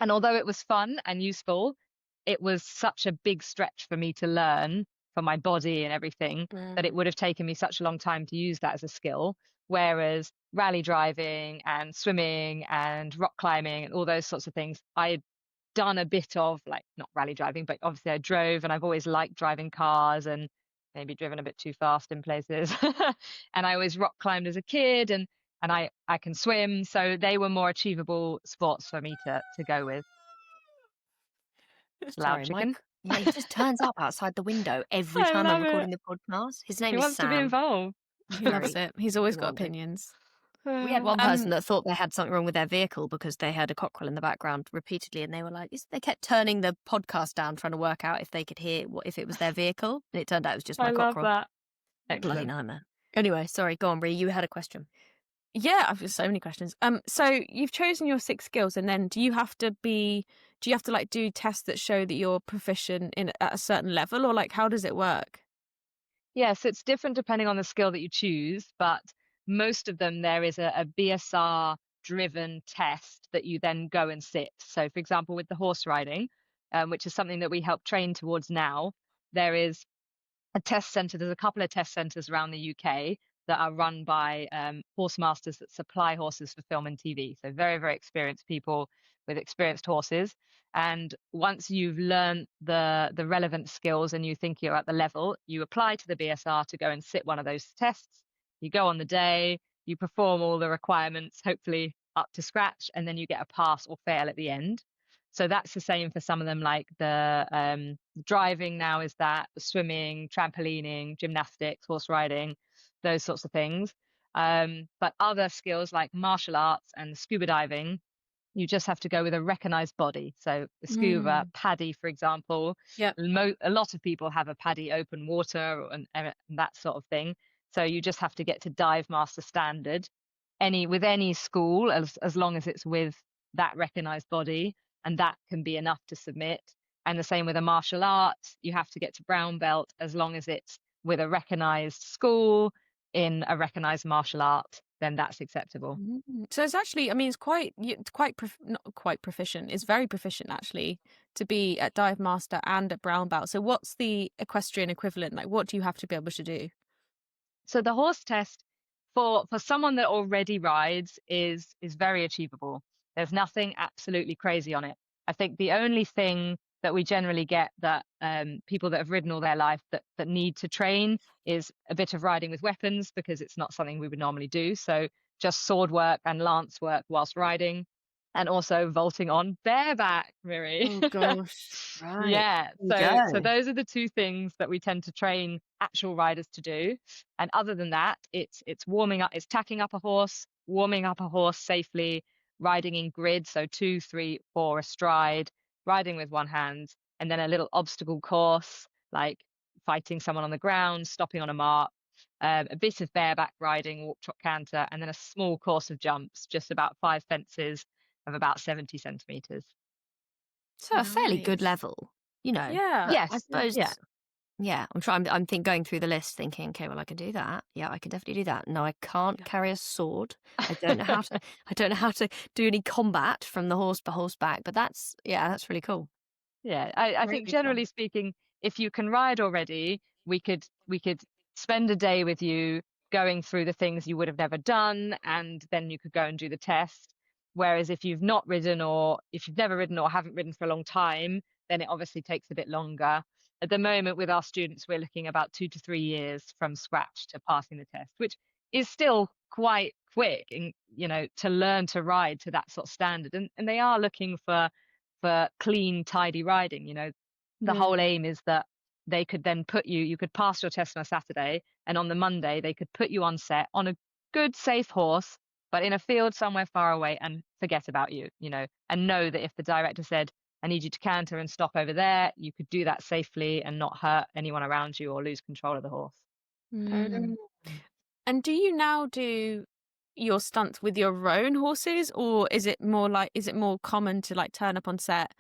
[SPEAKER 1] And although it was fun and useful, it was such a big stretch for me to learn for my body and everything that it would have taken me such a long time to use that as a skill. Whereas rally driving and swimming and rock climbing and all those sorts of things, I had done a bit of, like, not rally driving, but obviously I drove, and I've always liked driving cars and maybe driven a bit too fast in places. And I always rock climbed as a kid, and I can swim, so they were more achievable sports for me to go with. Loud
[SPEAKER 2] Sorry,
[SPEAKER 1] chicken.
[SPEAKER 2] Mike. Yeah, he just turns up outside the window every
[SPEAKER 1] I
[SPEAKER 2] time I'm
[SPEAKER 1] love it.
[SPEAKER 2] recording the podcast. His
[SPEAKER 1] He
[SPEAKER 2] name is
[SPEAKER 1] wants to be
[SPEAKER 2] Sam.
[SPEAKER 1] involved.
[SPEAKER 2] He's
[SPEAKER 3] He loves
[SPEAKER 2] very
[SPEAKER 3] it. He's always got
[SPEAKER 2] demanding.
[SPEAKER 3] opinions.
[SPEAKER 2] We had one
[SPEAKER 3] Um,
[SPEAKER 2] person that thought they had something wrong with their vehicle because they heard a cockerel in the background repeatedly, and they were like, they kept turning the podcast down, trying to work out if they could hear if it was their vehicle, and it turned out it was just my
[SPEAKER 1] I love
[SPEAKER 2] cockerel.
[SPEAKER 1] that.
[SPEAKER 2] Bloody
[SPEAKER 1] Excellent.
[SPEAKER 2] nightmare. Anyway, sorry, go on, Rhi. You had a question.
[SPEAKER 3] Yeah, I've got so many questions. So you've chosen your 6 skills, and then do you have to like do tests that show that you're proficient in at a certain level, or like how does it work?
[SPEAKER 1] Yes, it's different depending on the skill that you choose, but most of them there is a BSR driven test that you then go and sit. So, for example, with the horse riding, which is something that we help train towards now, there is a test centre. There's a couple of test centres around the UK that are run by horse masters that supply horses for film and TV. So very, very experienced people with experienced horses. And once you've learned the relevant skills and you think you're at the level, you apply to the BSR to go and sit one of those tests. You go on the day, you perform all the requirements, hopefully up to scratch, and then you get a pass or fail at the end. So that's the same for some of them, like the driving now is that, the swimming, trampolining, gymnastics, horse riding, those sorts of things. But other skills like martial arts and scuba diving, you just have to go with a recognized body. So the scuba, PADI, for example,
[SPEAKER 3] Yeah.
[SPEAKER 1] a lot of people have a PADI open water and that sort of thing. So you just have to get to dive master standard with any school, as long as it's with that recognized body, and that can be enough to submit. And the same with a martial art, you have to get to brown belt as long as it's with a recognized school in a recognized martial art, then that's acceptable.
[SPEAKER 3] So it's actually, I mean, not quite proficient. It's very proficient actually to be at dive master and at brown belt. So what's the equestrian equivalent? Like, what do you have to be able to do?
[SPEAKER 1] So the horse test for someone that already rides is very achievable. There's nothing absolutely crazy on it. I think the only thing that we generally get that people that have ridden all their life that need to train is a bit of riding with weapons, because it's not something we would normally do. So just sword work and lance work whilst riding, and also vaulting on bareback, Miri.
[SPEAKER 3] Oh gosh.
[SPEAKER 2] Right.
[SPEAKER 1] Yeah.
[SPEAKER 2] There you
[SPEAKER 1] So
[SPEAKER 2] go.
[SPEAKER 1] those are the 2 things that we tend to train actual riders to do. And other than that, it's warming up, it's tacking up a horse, warming up a horse safely, riding in grid, so 2, 3, 4 astride, riding with one hand, and then a little obstacle course, like fighting someone on the ground, stopping on a mark, a bit of bareback riding, walk, trot, canter, and then a small course of jumps, just about 5 fences of about 70 centimeters.
[SPEAKER 2] So a fairly good
[SPEAKER 3] Nice.
[SPEAKER 2] level, you know.
[SPEAKER 3] Yeah.
[SPEAKER 2] But
[SPEAKER 1] Yes,
[SPEAKER 2] I suppose.
[SPEAKER 1] yeah.
[SPEAKER 2] Yeah, I'm going through the list, thinking, okay, well, I can do that. Yeah, I can definitely do that. No, I can't carry a sword. I don't know how to. I don't know how to do any combat from the horseback. But that's really cool.
[SPEAKER 1] Yeah, I
[SPEAKER 3] Very
[SPEAKER 1] think
[SPEAKER 3] cool.
[SPEAKER 1] generally speaking, if you can ride already, we could spend a day with you going through the things you would have never done, and then you could go and do the test. Whereas if you've not ridden, or if you've never ridden or haven't ridden for a long time, then it obviously takes a bit longer. At the moment, with our students, we're looking about 2 to 3 years from scratch to passing the test, which is still quite quick, and to learn to ride to that sort of standard. And they are looking for clean, tidy riding. The whole aim is that they could then you could pass your test on a Saturday, and on the Monday they could put you on set on a good, safe horse, but in a field somewhere far away, and forget about you, and know that if the director said, I need you to canter and stop over there, you could do that safely and not hurt anyone around you or lose control of the horse.
[SPEAKER 3] Mm. And do you now do your stunts with your own horses, or is it more common to like turn up on set,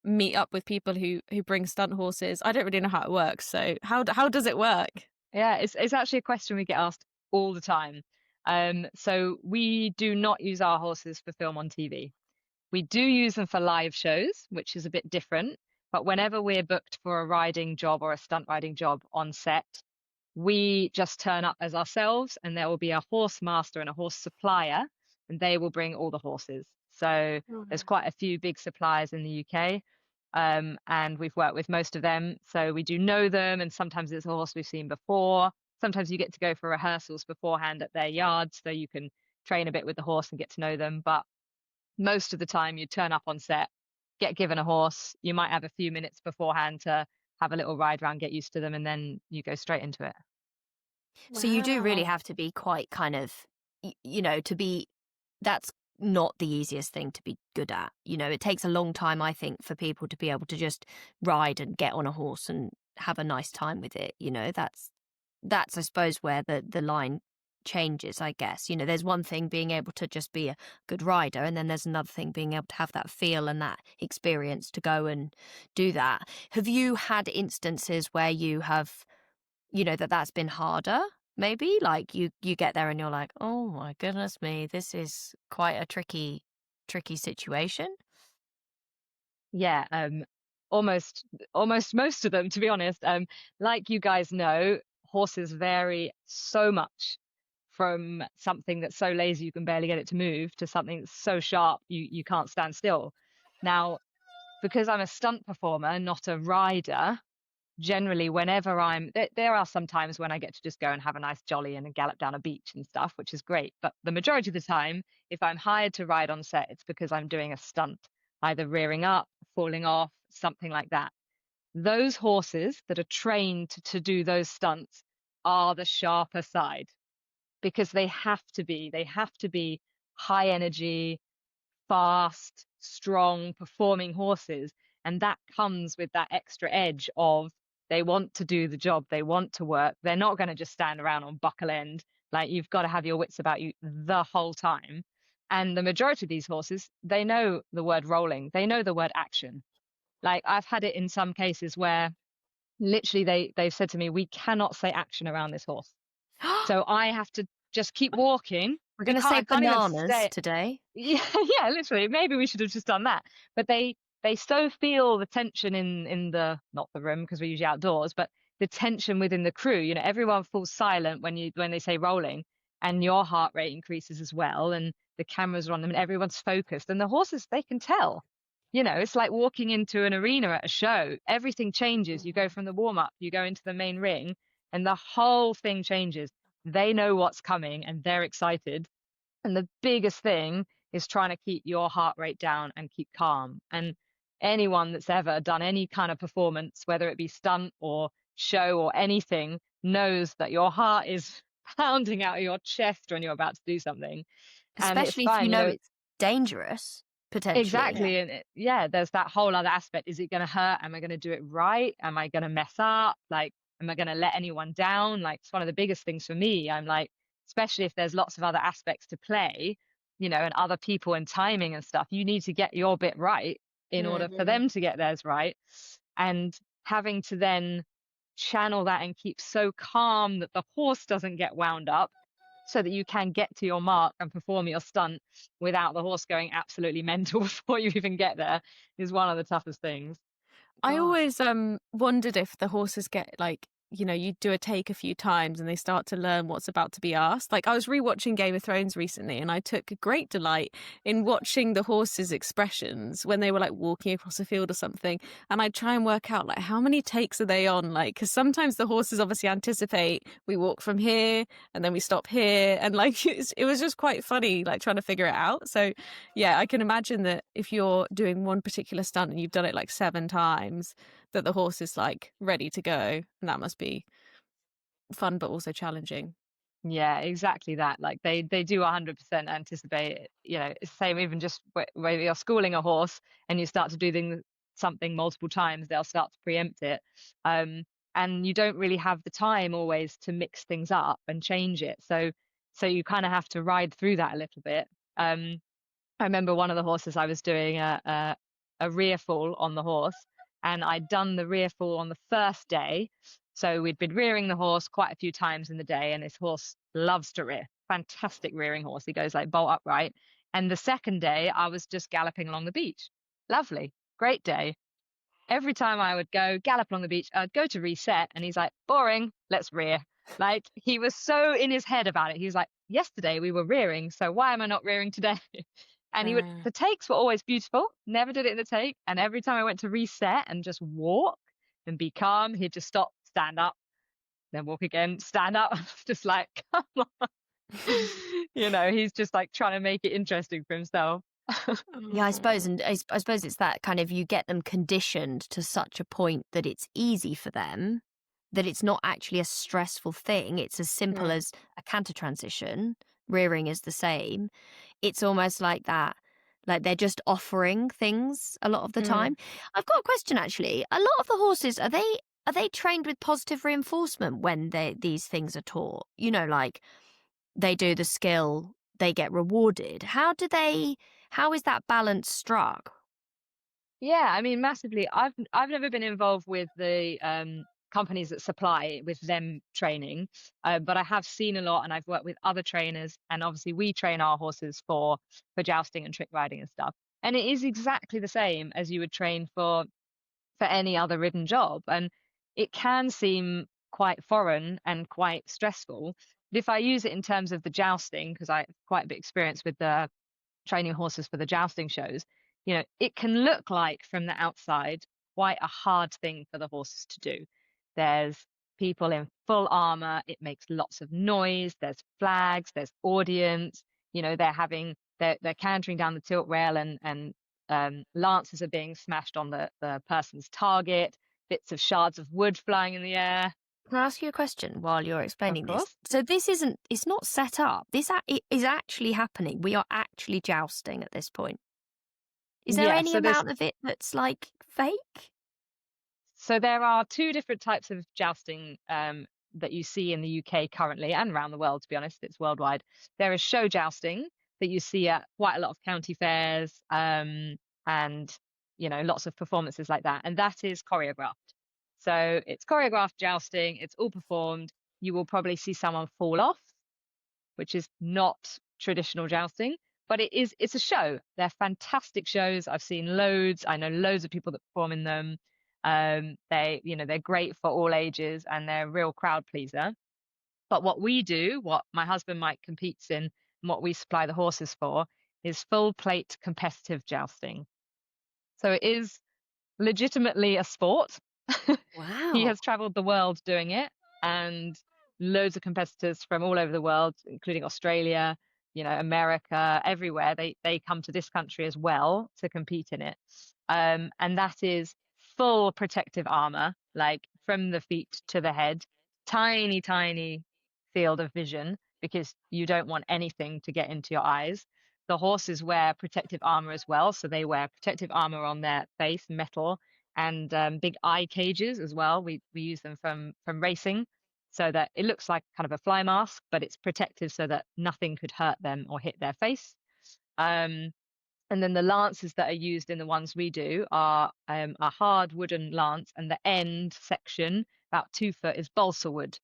[SPEAKER 3] meet up with people who bring stunt horses? I don't really know how it works. So how does it work?
[SPEAKER 1] Yeah, it's actually a question we get asked all the time. So we do not use our horses for film on TV. We do use them for live shows, which is a bit different. But whenever we're booked for a riding job or a stunt riding job on set, we just turn up as ourselves, and there will be a horse master and a horse supplier, and they will bring all the horses. So there's quite a few big suppliers in the UK, and we've worked with most of them. So we do know them, and sometimes it's a horse we've seen before. Sometimes you get to go for rehearsals beforehand at their yards, so you can train a bit with the horse and get to know them. But most of the time you turn up on set, get given a horse, you might have a few minutes beforehand to have a little ride around, get used to them, and then you go straight into it.
[SPEAKER 2] So you do really have to be quite kind of, that's not the easiest thing to be good at. It takes a long time, I think, for people to be able to just ride and get on a horse and have a nice time with it. That's I suppose where the line changes, I guess. There's one thing being able to just be a good rider, and then there's another thing being able to have that feel and that experience to go and do that. Have you had instances where you have, that's been harder? Maybe like you get there and you're like, oh my goodness me, this is quite a tricky situation.
[SPEAKER 1] Yeah, almost most of them, to be honest. Like you guys know, horses vary so much, from something that's so lazy you can barely get it to move to something that's so sharp you can't stand still. Now, because I'm a stunt performer, not a rider, generally whenever there are some times when I get to just go and have a nice jolly and a gallop down a beach and stuff, which is great. But the majority of the time, if I'm hired to ride on set, it's because I'm doing a stunt, either rearing up, falling off, something like that. Those horses that are trained to do those stunts are the sharper side, because they have to be high energy, fast, strong performing horses. And that comes with that extra edge of, they want to do the job, they want to work. They're not going to just stand around on buckle end. Like, you've got to have your wits about you the whole time. And the majority of these horses, they know the word rolling, they know the word action. Like, I've had it in some cases where literally they've said to me, we cannot say action around this horse. So I have to just keep walking.
[SPEAKER 2] We're going to say bananas today.
[SPEAKER 1] Yeah, literally. Maybe we should have just done that. But they so feel the tension in not the room, because we're usually outdoors, but the tension within the crew. Everyone falls silent when they say rolling, and your heart rate increases as well, and the cameras are on them, and everyone's focused. And the horses, they can tell. It's like walking into an arena at a show. Everything changes. You go from the warm-up, you go into the main ring, and the whole thing changes. They know what's coming and they're excited. And the biggest thing is trying to keep your heart rate down and keep calm. And anyone that's ever done any kind of performance, whether it be stunt or show or anything, knows that your heart is pounding out of your chest when you're about to do something.
[SPEAKER 2] Especially if you know it's dangerous, potentially.
[SPEAKER 1] Exactly. Yeah. And there's that whole other aspect. Is it going to hurt? Am I going to do it right? Am I going to mess up? Like, am I going to let anyone down? Like, it's one of the biggest things for me. I'm like, especially if there's lots of other aspects to play, and other people and timing and stuff, you need to get your bit right in order for them to get theirs right. And having to then channel that and keep so calm that the horse doesn't get wound up, so that you can get to your mark and perform your stunt without the horse going absolutely mental before you even get there, is one of the toughest things.
[SPEAKER 3] I always wondered if the horses get like you do a take a few times and they start to learn what's about to be asked. Like I was rewatching Game of Thrones recently and I took great delight in watching the horses' expressions when they were like walking across a field or something. And I'd try and work out like how many takes are they on? Like, because sometimes the horses obviously anticipate we walk from here and then we stop here. And like it was just quite funny, like trying to figure it out. So yeah, I can imagine that if you're doing one particular stunt and you've done it like 7 times, that the horse is like ready to go, and that must be fun but also challenging.
[SPEAKER 1] Yeah, exactly that. Like they do 100% anticipate it. It's the same even just where you're schooling a horse and you start to do something multiple times, they'll start to preempt it. And you don't really have the time always to mix things up and change it. So you kind of have to ride through that a little bit. I remember one of the horses I was doing a rear fall on the horse, and I'd done the rear fall on the first day. So we'd been rearing the horse quite a few times in the day, and this horse loves to rear. Fantastic rearing horse. He goes like bolt upright. And the second day, I was just galloping along the beach. Lovely, great day. Every time I would go gallop along the beach, I'd go to reset, and he's like, boring, let's rear. Like he was so in his head about it. He was like, yesterday we were rearing, so why am I not rearing today? And the takes were always beautiful, never did it in the take. And every time I went to reset and just walk and be calm, he'd just stop, stand up, then walk again, stand up. Just like, come on. He's just like trying to make it interesting for himself.
[SPEAKER 2] Yeah, I suppose. And I suppose it's that kind of, you get them conditioned to such a point that it's easy for them, that it's not actually a stressful thing. It's as simple as a canter transition. Rearing is the same. It's almost like that. Like they're just offering things a lot of the time. I've got a question actually. A lot of the horses, are they trained with positive reinforcement when these things are taught? Like they do the skill, they get rewarded. How is that balance struck?
[SPEAKER 1] Yeah, I mean, massively. I've never been involved with the companies that supply with them training, but I have seen a lot, and I've worked with other trainers, and obviously we train our horses for jousting and trick riding and stuff. And it is exactly the same as you would train for any other ridden job, and it can seem quite foreign and quite stressful. But if I use it in terms of the jousting, because I have quite a bit of experience with the training horses for the jousting shows, it can look like from the outside quite a hard thing for the horses to do. There's people in full armor, it makes lots of noise, there's flags, there's audience, they're cantering down the tilt rail, and lances are being smashed on the person's target, bits of shards of wood flying in the air.
[SPEAKER 2] Can I ask you a question while you're explaining
[SPEAKER 1] Of course.
[SPEAKER 2] this? So it's not set up. It is actually happening. We are actually jousting at this point. Is there any amount of it that's like fake?
[SPEAKER 1] So there are 2 different types of jousting that you see in the UK currently, and around the world, to be honest. It's worldwide. There is show jousting that you see at quite a lot of county fairs, and lots of performances like that. And that is choreographed. So it's choreographed jousting. It's all performed. You will probably see someone fall off, which is not traditional jousting, but it's a show. They're fantastic shows. I've seen loads. I know loads of people that perform in them. They're great for all ages, and they're a real crowd pleaser. But what we do, what my husband Mike competes in, and what we supply the horses for, is full plate competitive jousting. So it is legitimately a sport.
[SPEAKER 2] Wow.
[SPEAKER 1] He has traveled the world doing it, and loads of competitors from all over the world, including Australia, America, everywhere. They come to this country as well to compete in it. And that is full protective armor, like from the feet to the head, tiny, tiny field of vision, because you don't want anything to get into your eyes. The horses wear protective armor as well. So they wear protective armor on their face, metal, and big eye cages as well. We use them from racing, so that it looks like kind of a fly mask, but it's protective so that nothing could hurt them or hit their face. And then the lances that are used in the ones we do are a hard wooden lance, and the end section, about 2 foot, is balsa wood.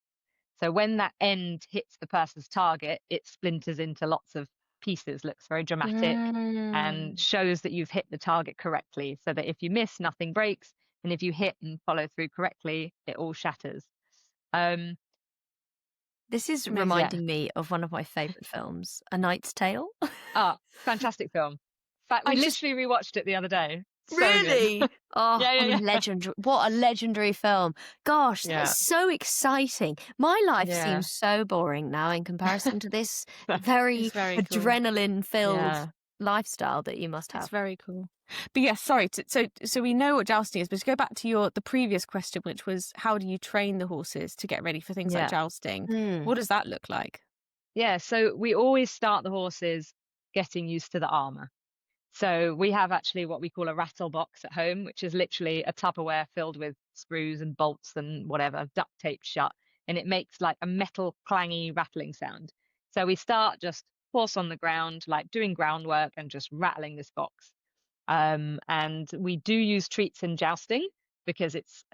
[SPEAKER 1] So when that end hits the person's target, it splinters into lots of pieces, looks very dramatic, and shows that you've hit the target correctly, so that if you miss, nothing breaks, and if you hit and follow through correctly, it all shatters. Um,
[SPEAKER 2] This is
[SPEAKER 1] yeah.
[SPEAKER 2] reminding me of one of my favourite films, A Knight's Tale.
[SPEAKER 1] Fantastic film. In fact, we
[SPEAKER 3] I just
[SPEAKER 1] literally rewatched it the other day. So good.
[SPEAKER 2] Really? Oh,
[SPEAKER 1] Yeah,
[SPEAKER 2] what a
[SPEAKER 1] yeah, yeah.
[SPEAKER 2] what a legendary film. Gosh, that is
[SPEAKER 1] Yeah,
[SPEAKER 2] so exciting. My life
[SPEAKER 1] yeah.
[SPEAKER 2] seems so boring now in comparison to this
[SPEAKER 3] it's
[SPEAKER 2] very
[SPEAKER 3] very cool.
[SPEAKER 2] adrenaline-filled
[SPEAKER 1] Yeah.
[SPEAKER 2] lifestyle that you must
[SPEAKER 3] It's
[SPEAKER 2] have.
[SPEAKER 3] very cool. But yes, sorry. So we know what jousting is, but to go back to the previous question, which was how do you train the horses to get ready for things like
[SPEAKER 1] Yeah.
[SPEAKER 3] jousting?
[SPEAKER 2] Mm.
[SPEAKER 3] What does that look like?
[SPEAKER 1] Yeah. So we always start the horses getting used to the armor. So we have actually what we call a rattle box at home, which is literally a Tupperware filled with screws and bolts and whatever, duct taped shut. And it makes like a metal clangy rattling sound. So we start just horse on the ground, like doing groundwork and just rattling this box. And we do use treats in jousting because it's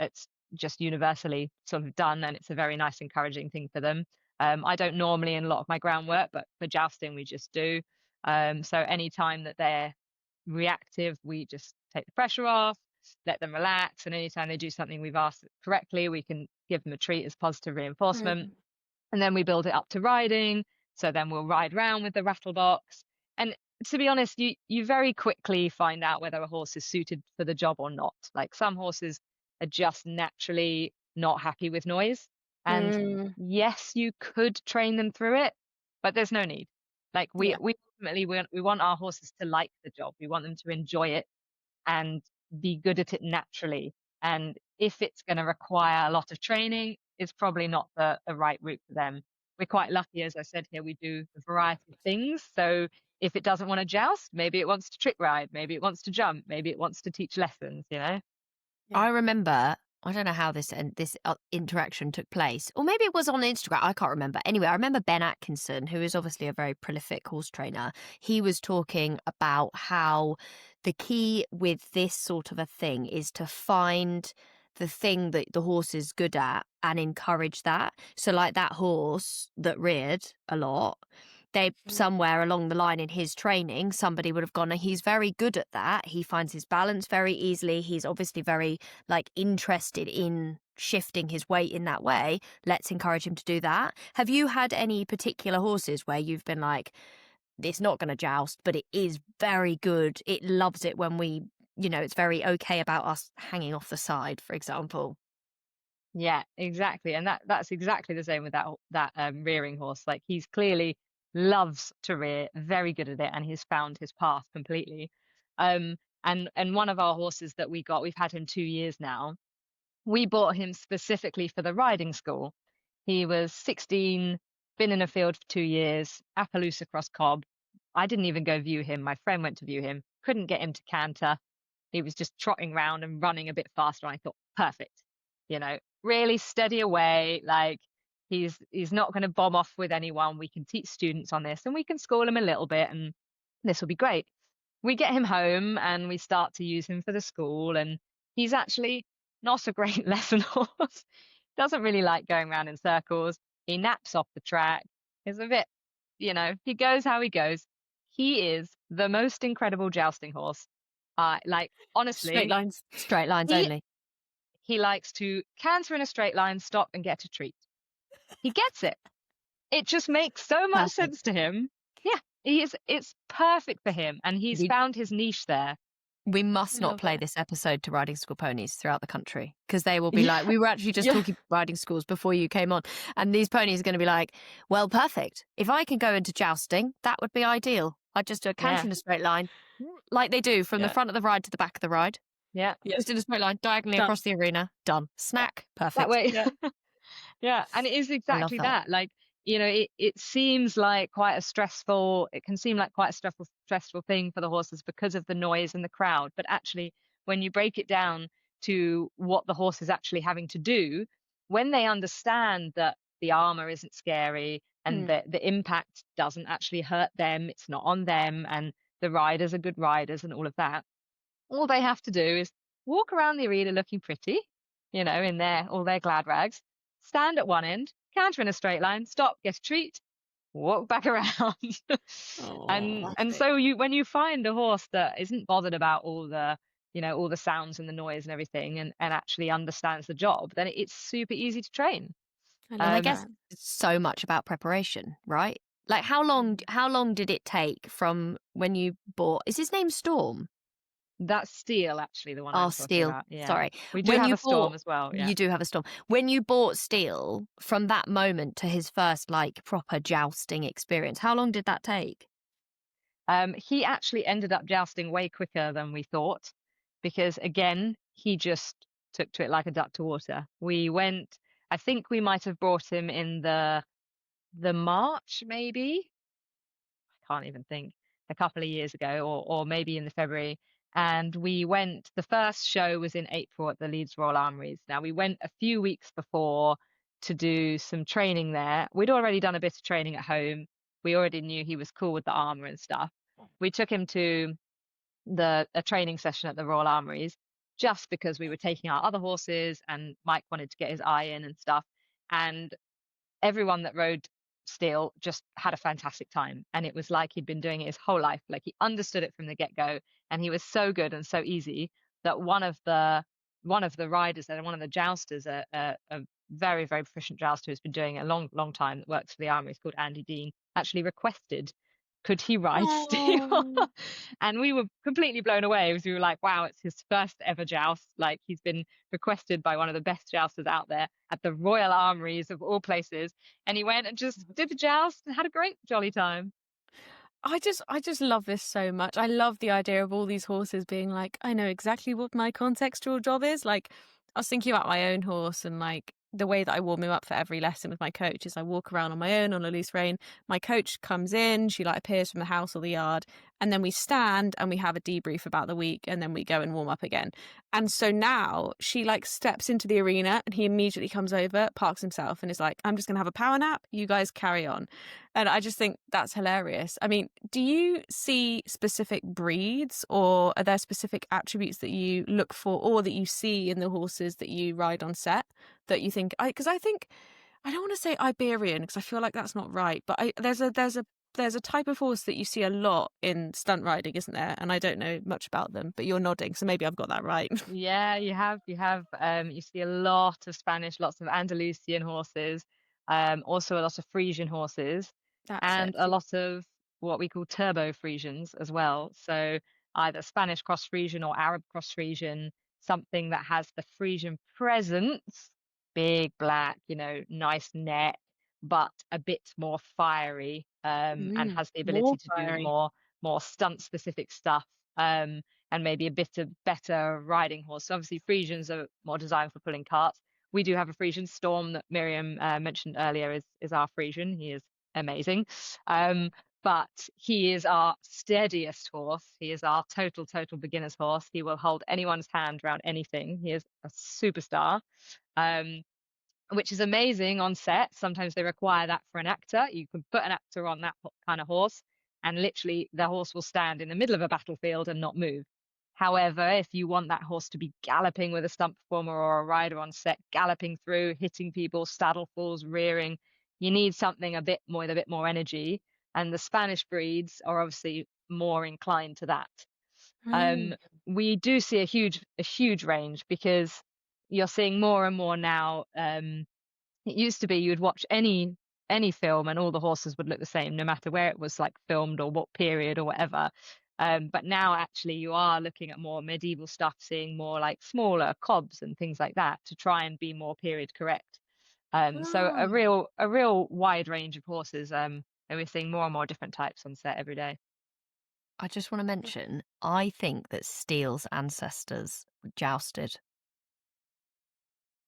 [SPEAKER 1] just universally sort of done, and it's a very nice, encouraging thing for them. I don't normally in a lot of my groundwork, but for jousting we just do. So any time that they're reactive, we just take the pressure off, let them relax, and anytime they do something we've asked correctly, we can give them a treat as positive reinforcement. And then we build it up to riding. So then we'll ride round with the rattle box. And to be honest, you very quickly find out whether a horse is suited for the job or not. Like some horses are just naturally not happy with noise. And
[SPEAKER 2] Mm.
[SPEAKER 1] yes, you could train them through it, but there's no need. Like
[SPEAKER 2] Yeah.
[SPEAKER 1] we ultimately we want our horses to like the job. We want them to enjoy it and be good at it naturally. And if it's going to require a lot of training, it's probably not the right route for them. We're quite lucky, as I said here, we do a variety of things. So if it doesn't want to joust, maybe it wants to trick ride, maybe it wants to jump, maybe it wants to teach lessons, you know?
[SPEAKER 3] Yeah.
[SPEAKER 2] I remember, I don't know how this interaction took place, or maybe it was on Instagram. I can't remember. Anyway, I remember Ben Atkinson, who is obviously a very prolific horse trainer. He was talking about how the key with this sort of a thing is to find the thing that the horse is good at and encourage that. So, like that horse that reared a lot, they somewhere along the line in his training, somebody would have gone, he's very good at that. He finds his balance very easily. He's obviously very interested in shifting his weight in that way. Let's encourage him to do that. Have you had any particular horses where you've been like, it's not going to joust, but it is very good. It loves it when we, it's very okay about us hanging off the side, for example.
[SPEAKER 1] Yeah, exactly. And that's exactly the same with that rearing horse. Like he's clearly loves to rear, very good at it, and he's found his path completely. And one of our horses that we've had him 2 years now. We bought him specifically for the riding school. He was 16, been in a field for 2 years, Appaloosa Cross Cobb. I didn't even go view him. My friend went to view him. Couldn't get him to canter. He was just trotting around and running a bit faster. And I thought, perfect. Really steady away. Like he's not going to bomb off with anyone. We can teach students on this and we can school him a little bit and this will be great. We get him home and we start to use him for the school, and he's actually not a great lesson horse. Doesn't really like going around in circles. He naps off the track. He's a bit, he goes how he goes. He is the most incredible jousting horse. Honestly,
[SPEAKER 2] Straight lines
[SPEAKER 1] he,
[SPEAKER 2] only.
[SPEAKER 1] he likes to canter in a straight line, stop and get a treat. He gets it. It just makes so much sense to him. Yeah, it's perfect for him, and he's found his niche there.
[SPEAKER 2] We must not play this episode to riding school ponies throughout the country, because they will be like, we were actually just talking riding schools before you came on, and these ponies are going to be like, well, perfect. If I can go into jousting, that would be ideal. I'd just do a canter in a straight line, like they do from the front of the ride to the back of the ride.
[SPEAKER 1] Yeah.
[SPEAKER 2] Just in a straight line, diagonally across the arena. Done. Snack. Perfect.
[SPEAKER 1] That way. Yeah. And it is exactly that. Like, it seems like it can seem like quite a stressful thing for the horses because of the noise and the crowd. But actually, when you break it down to what the horse is actually having to do, when they understand that the armor isn't scary and the impact doesn't actually hurt them, it's not on them, and the riders are good riders and all of that, all they have to do is walk around the arena looking pretty, in all their glad rags, stand at one end, canter in a straight line, stop, get a treat, walk back around. And so when you find a horse that isn't bothered about all the sounds and the noise and everything, and actually understands the job, then it's super easy to train.
[SPEAKER 3] I
[SPEAKER 2] And I
[SPEAKER 3] love
[SPEAKER 1] Um,
[SPEAKER 2] guess
[SPEAKER 3] that.
[SPEAKER 2] it's so much about preparation, right? Like how long did it take from when you bought, is his name Storm?
[SPEAKER 1] that's Steel, actually, the one
[SPEAKER 2] Oh,
[SPEAKER 1] I'm talking
[SPEAKER 2] Steel.
[SPEAKER 1] about. Yeah.
[SPEAKER 2] Sorry.
[SPEAKER 1] We do
[SPEAKER 2] When
[SPEAKER 1] have
[SPEAKER 2] you
[SPEAKER 1] a Storm
[SPEAKER 2] bought,
[SPEAKER 1] as well. Yeah.
[SPEAKER 2] you do have a Storm. When you bought Steel, from that moment to his first like proper jousting experience, how long did that take?
[SPEAKER 1] He actually ended up jousting way quicker than we thought because, again, he just took to it like a duck to water. We went, I think we might have brought him in the March, maybe. I can't even think, a couple of years ago, or maybe in the February. And we went, the first show was in April at the Leeds Royal Armouries. Now, we went a few weeks before to do some training there. We'd already done a bit of training at home. We already knew he was cool with the armour and stuff. We took him to a training session at the Royal Armouries just because we were taking our other horses and Mike wanted to get his eye in and stuff. And everyone that rode Steel just had a fantastic time. And it was like he'd been doing it his whole life. Like he understood it from the get-go. And he was so good and so easy that one of the riders and one of the jousters, a very, very proficient jouster who's been doing it a long, long time, that works for the army, is called Andy Dean, actually requested, could he ride Steel?
[SPEAKER 3] Oh,
[SPEAKER 1] And we were completely blown away because we were like, wow, it's his first ever joust. Like he's been requested by one of the best jousters out there at the Royal Armouries of all places. And he went and just did the joust and had a great jolly time.
[SPEAKER 3] I just love this so much. I love the idea of all these horses being like, I know exactly what my contextual job is. Like, I was thinking about my own horse and like the way that I warm him up for every lesson with my coach is I walk around on my own on a loose rein. My coach comes in, she like appears from the house or the yard, and then we stand and we have a debrief about the week and then we go and warm up again. And so now she like steps into the arena and he immediately comes over, parks himself and is like, I'm just gonna have a power nap. You guys carry on. And I just think that's hilarious. I mean, do you see specific breeds or are there specific attributes that you look for or that you see in the horses that you ride on set that you think, because I think, I don't want to say Iberian because I feel like that's not right, but there's a type of horse that you see a lot in stunt riding, isn't there? And I don't know much about them, but you're nodding, so maybe I've got that right.
[SPEAKER 1] Yeah, you see a lot of Spanish, lots of Andalusian horses, also a lot of Frisian horses,
[SPEAKER 3] That's it.
[SPEAKER 1] and a lot of what we call turbo Frisians as well. So either Spanish cross Frisian or Arab cross Frisian, something that has the Frisian presence, big black, nice neck, but a bit more fiery, and has the
[SPEAKER 3] More
[SPEAKER 1] ability to do
[SPEAKER 3] fiery.
[SPEAKER 1] more stunt specific stuff. And maybe a bit of better riding horse. So obviously Frisians are more designed for pulling carts. We do have a Frisian Storm that Miriam mentioned earlier is our Frisian. He is amazing. But he is our steadiest horse. He is our total beginner's horse. He will hold anyone's hand around anything. He is a superstar. Um, which is amazing on set. Sometimes they require that for an actor. You can put an actor on that kind of horse, and literally the horse will stand in the middle of a battlefield and not move. However, if you want that horse to be galloping with a stunt performer or a rider on set, galloping through, hitting people, saddle falls, rearing, you need something a bit more with a bit more energy. And the Spanish breeds are obviously more inclined to that.
[SPEAKER 3] Mm.
[SPEAKER 1] Um, we do see a huge range because you're seeing more and more now. It used to be you'd watch any film and all the horses would look the same, no matter where it was like filmed or what period or whatever. But now actually you are looking at more medieval stuff, seeing more like smaller cobs and things like that to try and be more period correct. So a
[SPEAKER 3] Oh.
[SPEAKER 1] real wide range of horses. And we're seeing more and more different types on set every day.
[SPEAKER 2] I just want to mention, I think that Steele's ancestors jousted.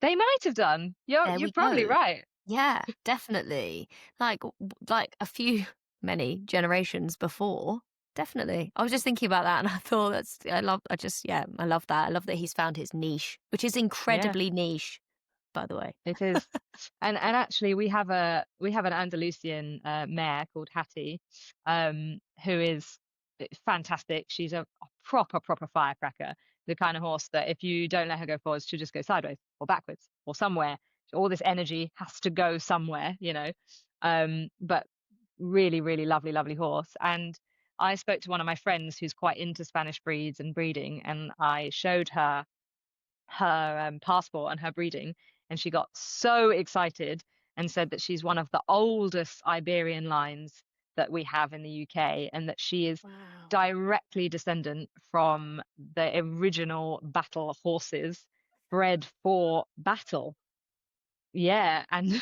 [SPEAKER 1] They might have done. You're
[SPEAKER 2] There
[SPEAKER 1] you're
[SPEAKER 2] we
[SPEAKER 1] probably
[SPEAKER 2] go.
[SPEAKER 1] right.
[SPEAKER 2] Yeah, definitely. Like a few, many generations before. Definitely. I was just thinking about that and I thought I love that. I love that he's found his niche, which is
[SPEAKER 1] Yeah.
[SPEAKER 2] incredibly niche, by the way.
[SPEAKER 1] It is, and actually we have an Andalusian mare called Hattie, who is fantastic. She's a proper firecracker, the kind of horse that if you don't let her go forwards, she'll just go sideways or backwards or somewhere. All this energy has to go somewhere. But really lovely horse. And I spoke to one of my friends who's quite into Spanish breeds and breeding, and I showed her passport and her breeding, and she got so excited. and said that she's one of the oldest Iberian lines that we have in the UK, and that she is
[SPEAKER 3] Wow.
[SPEAKER 1] directly descendant from the original battle horses bred for battle. Yeah, and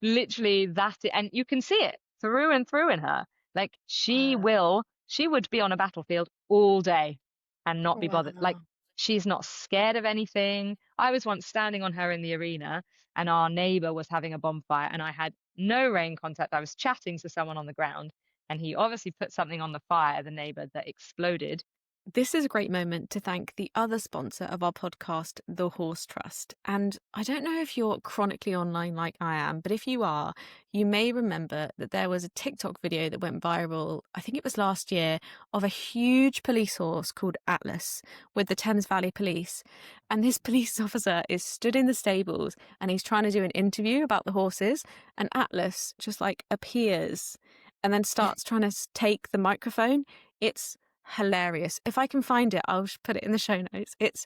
[SPEAKER 1] literally and you can see it through and through in her. Like she would be on a battlefield all day and not be bothered. Like
[SPEAKER 3] Wow.
[SPEAKER 1] she's not scared of anything. I was once standing on her in the arena and our neighbor was having a bonfire and I had no rain contact. I was chatting to someone on the ground and he obviously put something on the fire, the neighbor, that exploded.
[SPEAKER 3] This is a great moment to thank the other sponsor of our podcast, The Horse Trust. And I don't know if you're chronically online like I am, but if you are, you may remember that there was a TikTok video that went viral, I think it was last year, of a huge police horse called Atlas with the Thames Valley Police. And this police officer is stood in the stables and he's trying to do an interview about the horses. And Atlas just like appears and then starts trying to take the microphone. It's hilarious. If I can find it, I'll put it in the show notes. It's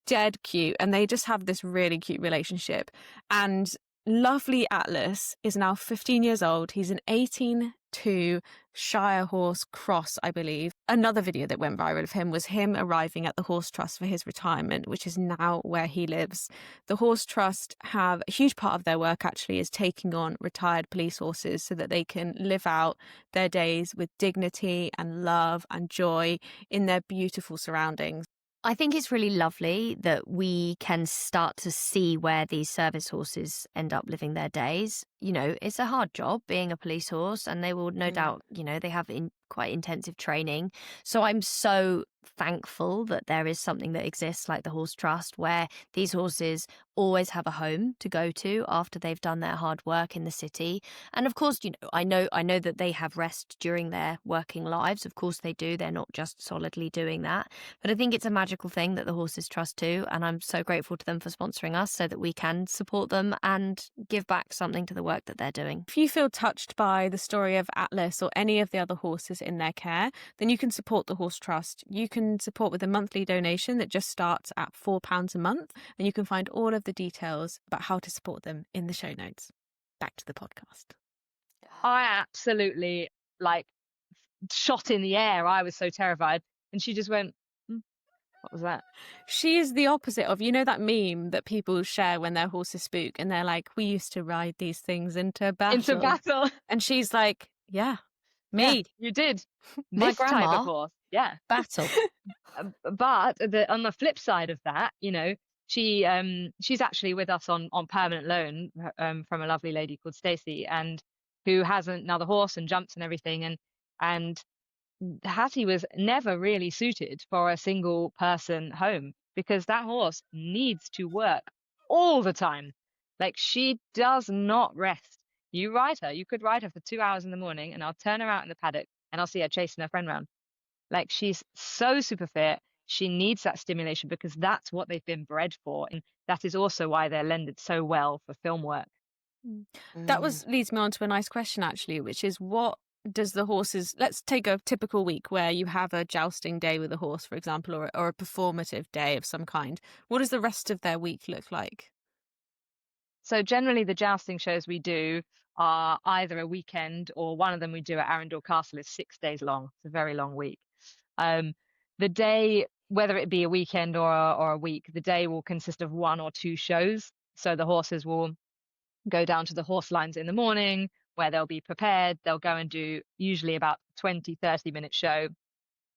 [SPEAKER 3] dead cute and they just have this really cute relationship. And lovely Atlas is now 15 years old. He's an 18-2 Shire horse cross, I believe. Another video that went viral of him was him arriving at the Horse Trust for his retirement, which is now where he lives. The Horse Trust have a huge part of their work actually is taking on retired police horses so that they can live out their days with dignity and love and joy in their beautiful surroundings.
[SPEAKER 2] I think it's really lovely that we can start to see where these service horses end up living their days. You know, it's a hard job being a police horse, and they will no doubt, you know, they have quite intensive training. So I'm so thankful that there is something that exists like the Horse Trust, where these horses always have a home to go to after they've done their hard work in the city. And of course, you know, I know that they have rest during their working lives. Of course they do. They're not just solidly doing that. But I think it's a magical thing that the Horses Trust do, and I'm so grateful to them for sponsoring us so that we can support them and give back something to the work that they're doing.
[SPEAKER 3] If you feel touched by the story of Atlas or any of the other horses in their care, then you can support the Horse Trust. You can support with a monthly donation that just starts at £4 a month, and you can find all of the details about how to support them in the show notes. Back to the podcast.
[SPEAKER 1] I absolutely shot in the air. I was so terrified. And she just went, what was that?
[SPEAKER 3] She is the opposite of, you know, that meme that people share when their horses spook and they're like, we used to ride these things into battle.
[SPEAKER 1] Into battle.
[SPEAKER 3] And she's like, yeah, me.
[SPEAKER 1] Yeah, you did.
[SPEAKER 2] My
[SPEAKER 1] This type
[SPEAKER 2] grandma.
[SPEAKER 1] of horse. Yeah.
[SPEAKER 2] Battle.
[SPEAKER 1] But on the flip side of that, you know, she's actually with us on permanent loan from a lovely lady called Stacey, and who has another horse and jumps and everything. And Hattie was never really suited for a single person home because that horse needs to work all the time. Like she does not rest. You could ride her for 2 hours in the morning and I'll turn her out in the paddock and I'll see her chasing her friend round. Like she's so super fit. She needs that stimulation because that's what they've been bred for. And that is also why they're lended so well for film work.
[SPEAKER 3] That leads me on to a nice question actually, which is what does the horses, let's take a typical week where you have a jousting day with a horse, for example, or a performative day of some kind. What does the rest of their week look like?
[SPEAKER 1] So generally the jousting shows we do are either a weekend or one of them we do at Arundel Castle is 6 days long. It's a very long week. The day, whether it be a weekend or a week, the day will consist of 1 or 2 shows. So the horses will go down to the horse lines in the morning where they'll be prepared. They'll go and do usually about 20-30 minute show,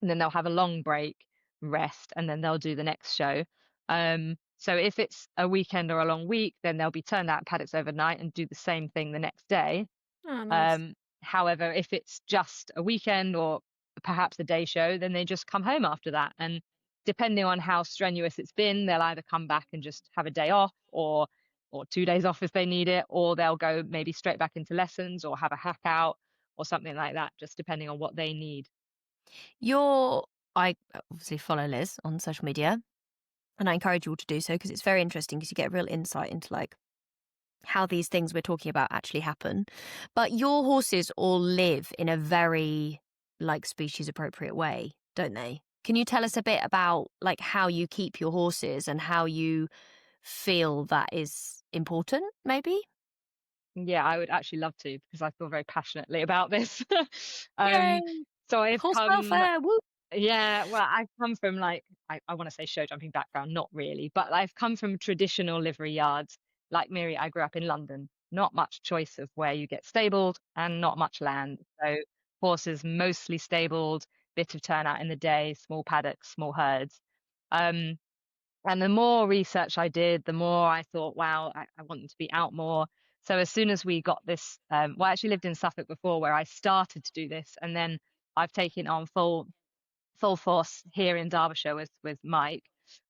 [SPEAKER 1] and then they'll have a long break, rest, and then they'll do the next show. So if it's a weekend or a long week, then they'll be turned out in paddocks overnight and do the same thing the next day.
[SPEAKER 3] Oh, nice.
[SPEAKER 1] However, if it's just a weekend or perhaps a day show, then they just come home after that. And depending on how strenuous it's been, they'll either come back and just have a day off or 2 days off if they need it, or they'll go maybe straight back into lessons or have a hack out or something like that, just depending on what they need.
[SPEAKER 2] I obviously follow Liz on social media, and I encourage you all to do so because it's very interesting because you get a real insight into like how these things we're talking about actually happen. But your horses all live in a very like species appropriate way, don't they? Can you tell us a bit about like how you keep your horses and how you feel that is important, maybe?
[SPEAKER 1] Yeah, I would actually love to because I feel very passionately about this.
[SPEAKER 2] Yay!
[SPEAKER 1] um, so I've
[SPEAKER 2] Horse
[SPEAKER 1] come
[SPEAKER 2] welfare, woo!
[SPEAKER 1] Yeah, well, I've come from like I want to say show jumping background, not really, but I've come from traditional livery yards. Like Miri, I grew up in London. Not much choice of where you get stabled and not much land. So horses mostly stabled, bit of turnout in the day, small paddocks, small herds. Um, and the more research I did, the more I thought, wow, I want them to be out more. So as soon as we got this, well, I actually lived in Suffolk before where I started to do this, and then I've taken on full force here in Derbyshire with Mike.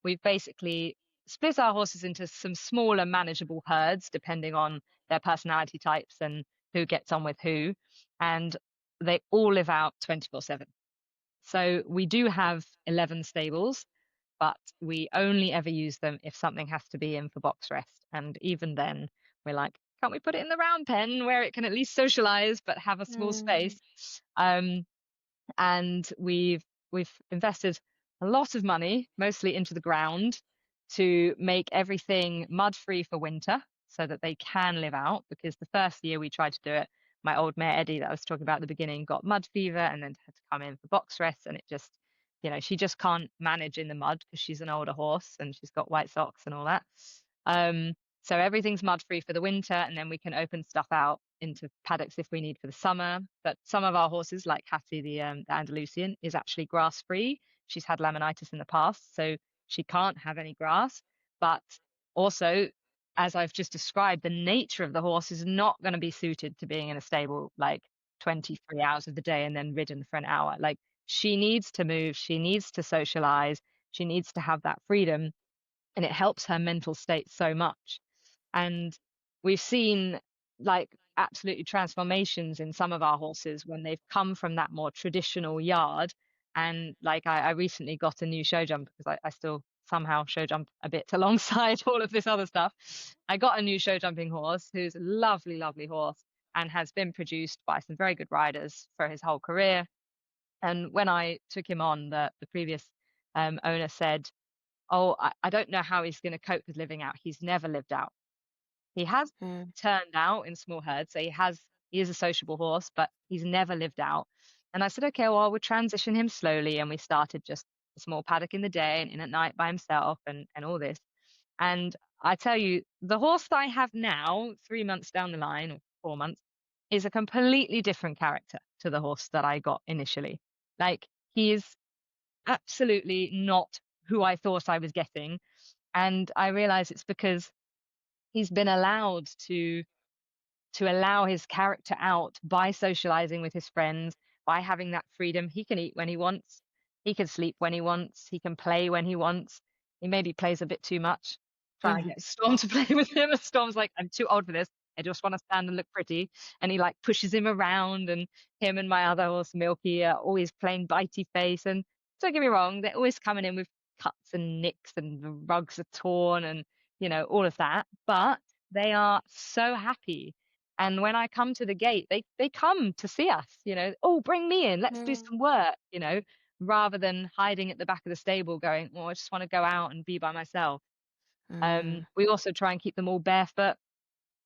[SPEAKER 1] We've basically split our horses into some smaller, manageable herds, depending on their personality types and who gets on with who. And they all live out 24/7. So we do have 11 stables, but we only ever use them if something has to be in for box rest. And even then, we're like, can't we put it in the round pen where it can at least socialize but have a small
[SPEAKER 2] Mm.
[SPEAKER 1] space? Um, and we've invested a lot of money, mostly into the ground, to make everything mud free for winter so that they can live out. Because the first year we tried to do it, my old mare Eddie that I was talking about at the beginning got mud fever and then had to come in for box rest, and it just, she just can't manage in the mud because she's an older horse and she's got white socks and all that. um so everything's mud free for the winter, and then we can open stuff out into paddocks if we need for the summer. But some of our horses, like Hattie, the Andalusian, is actually grass free. She's had laminitis in the past, so she can't have any grass. But also, as I've just described, the nature of the horse is not going to be suited to being in a stable like 23 hours of the day and then ridden for an hour. Like, she needs to move, she needs to socialize, she needs to have that freedom, and it helps her mental state so much. And we've seen like absolutely transformations in some of our horses when they've come from that more traditional yard. And like I recently got a new show jump because I still somehow show jump a bit alongside all of this other stuff. I got a new show jumping horse who's a lovely, lovely horse and has been produced by some very good riders for his whole career. And when I took him on, the previous owner said, oh, I don't know how he's going to cope with living out. He's never lived out. He has
[SPEAKER 2] Mm.
[SPEAKER 1] turned out in small herds, so he is a sociable horse, but he's never lived out. And I said, okay, well, we'll transition him slowly. And we started just a small paddock in the day and in at night by himself and all this. And I tell you, the horse that I have now, 3 months down the line, or 4 months, is a completely different character to the horse that I got initially. Like, he is absolutely not who I thought I was getting. And I realize it's because he's been allowed to allow his character out by socializing with his friends, by having that freedom. He can eat when he wants, he can sleep when he wants, he can play when he wants. He maybe plays a bit too much. Trying to
[SPEAKER 2] Mhm.
[SPEAKER 1] get Storm to play with him, and Storm's like, I'm too old for this. I just want to stand and look pretty. And he like pushes him around, and him and my other horse Milky are always playing bitey face. And don't get me wrong, they're always coming in with cuts and nicks, and the rugs are torn, and all of that. But they are so happy. And when I come to the gate, they come to see us, oh, bring me in, let's do
[SPEAKER 2] Mm.
[SPEAKER 1] some work, rather than hiding at the back of the stable going, oh, I just want to go out and be by myself.
[SPEAKER 2] Mm.
[SPEAKER 1] We also try and keep them all barefoot.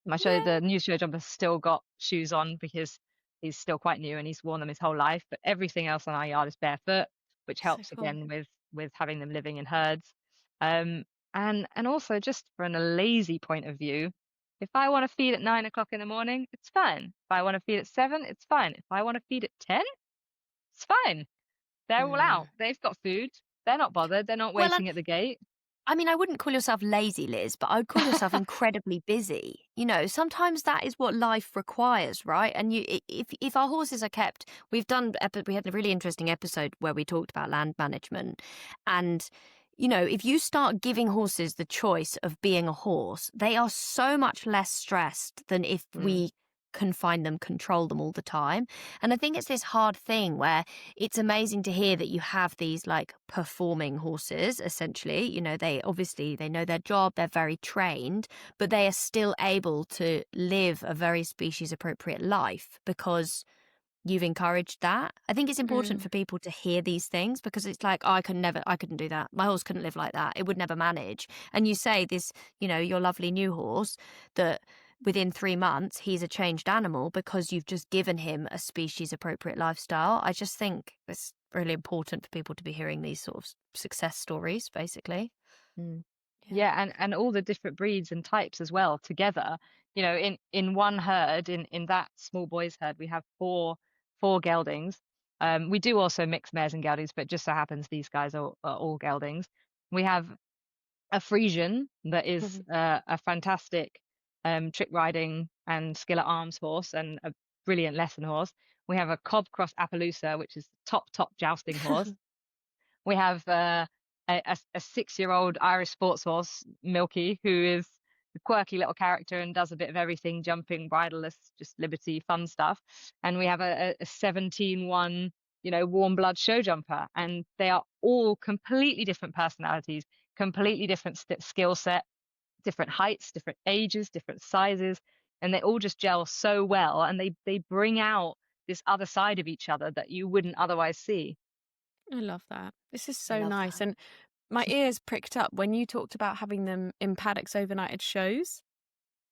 [SPEAKER 2] Yeah.
[SPEAKER 1] The new show jumper's still got shoes on because he's still quite new and he's worn them his whole life. But everything else on our yard is barefoot, which
[SPEAKER 2] So
[SPEAKER 1] helps
[SPEAKER 2] cool.
[SPEAKER 1] again with having them living in herds. Um, and also just from a lazy point of view, if I want to feed at 9 o'clock in the morning, it's fine. If I want to feed at 7, it's fine. If I want to feed at 10, it's fine. They're all
[SPEAKER 2] Mm.
[SPEAKER 1] out. They've got food. They're not bothered. They're not
[SPEAKER 2] Well,
[SPEAKER 1] waiting at the gate.
[SPEAKER 2] I mean, I wouldn't call yourself lazy, Liz, but I would call yourself incredibly busy. Sometimes that is what life requires, right? And if our horses are kept, we had a really interesting episode where we talked about land management, and if you start giving horses the choice of being a horse, they are so much less stressed than if
[SPEAKER 1] Mm.
[SPEAKER 2] we confine them, control them all the time. And I think it's this hard thing where it's amazing to hear that you have these like performing horses, essentially. They know their job, they're very trained, but they are still able to live a very species appropriate life because you've encouraged that. I think it's important
[SPEAKER 3] Mm.
[SPEAKER 2] for people to hear these things because it's like, oh, I couldn't do that. My horse couldn't live like that. It would never manage. And you say this, your lovely new horse, that within 3 months, he's a changed animal because you've just given him a species-appropriate lifestyle. I just think it's really important for people to be hearing these sort of success stories, basically.
[SPEAKER 1] Mm.
[SPEAKER 2] Yeah.
[SPEAKER 1] Yeah, and all the different breeds and types as well together. In one herd, in that small boys herd, we have four geldings. We do also mix mares and geldings, but just so happens these guys are all geldings. We have a Frisian that is a fantastic trick riding and skill at arms horse and a brilliant lesson horse. We have a Cob Cross Appaloosa, which is top jousting horse. We have a 6-year-old Irish sports horse, Milky, who is a quirky little character and does a bit of everything, jumping, bridleless, just liberty, fun stuff. And we have a 17-1, warm blood show jumper. And they are all completely different personalities, completely different skill set, different heights, different ages, different sizes. And they all just gel so well. And they bring out this other side of each other that you wouldn't otherwise see.
[SPEAKER 3] I love that. This is
[SPEAKER 2] I
[SPEAKER 3] so
[SPEAKER 2] love
[SPEAKER 3] nice.
[SPEAKER 2] that.
[SPEAKER 3] And my ears pricked up when you talked about having them in paddocks overnight at shows.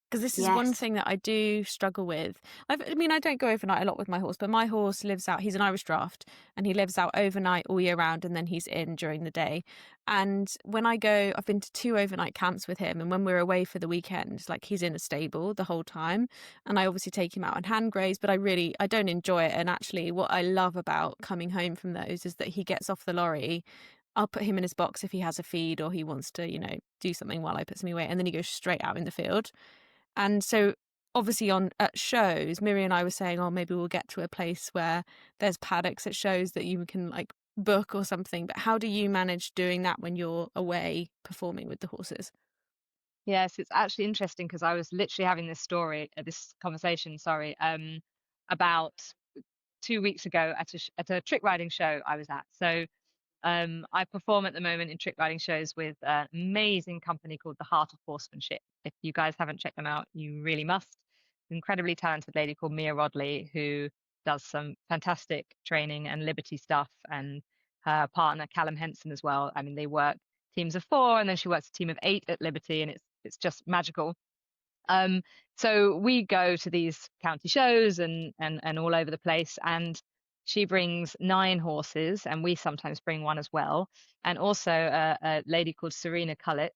[SPEAKER 3] Because this is one
[SPEAKER 2] Yes.
[SPEAKER 3] thing that I do struggle with. I mean, I don't go overnight a lot with my horse, but my horse lives out, he's an Irish draft, and he lives out overnight all year round, and then he's in during the day. And when I go, I've been to 2 overnight camps with him, and when we're away for the weekend, like he's in a stable the whole time. And I obviously take him out on hand graze, but I don't enjoy it. And actually, what I love about coming home from those is that he gets off the lorry. I'll put him in his box if he has a feed or he wants to, do something while I put something away, and then he goes straight out in the field. And so obviously at shows, Miri and I were saying, oh, maybe we'll get to a place where there's paddocks at shows that you can like book or something. But how do you manage doing that when you're away performing with the horses?
[SPEAKER 1] Yes, it's actually interesting because I was literally having this conversation, sorry, about 2 weeks ago at a trick riding show I was at. So I perform at the moment in trick riding shows with an amazing company called The Heart of Horsemanship. If you guys haven't checked them out, you really must. Incredibly talented lady called Miri and Rhi, who does some fantastic training and liberty stuff, and her partner Callum Henson as well. I mean, they work teams of 4, and then she works a team of 8 at Liberty, and it's just magical. So we go to these county shows and all over the place, and she brings 9 horses, and we sometimes bring one as well. And also a lady called Serena Cullett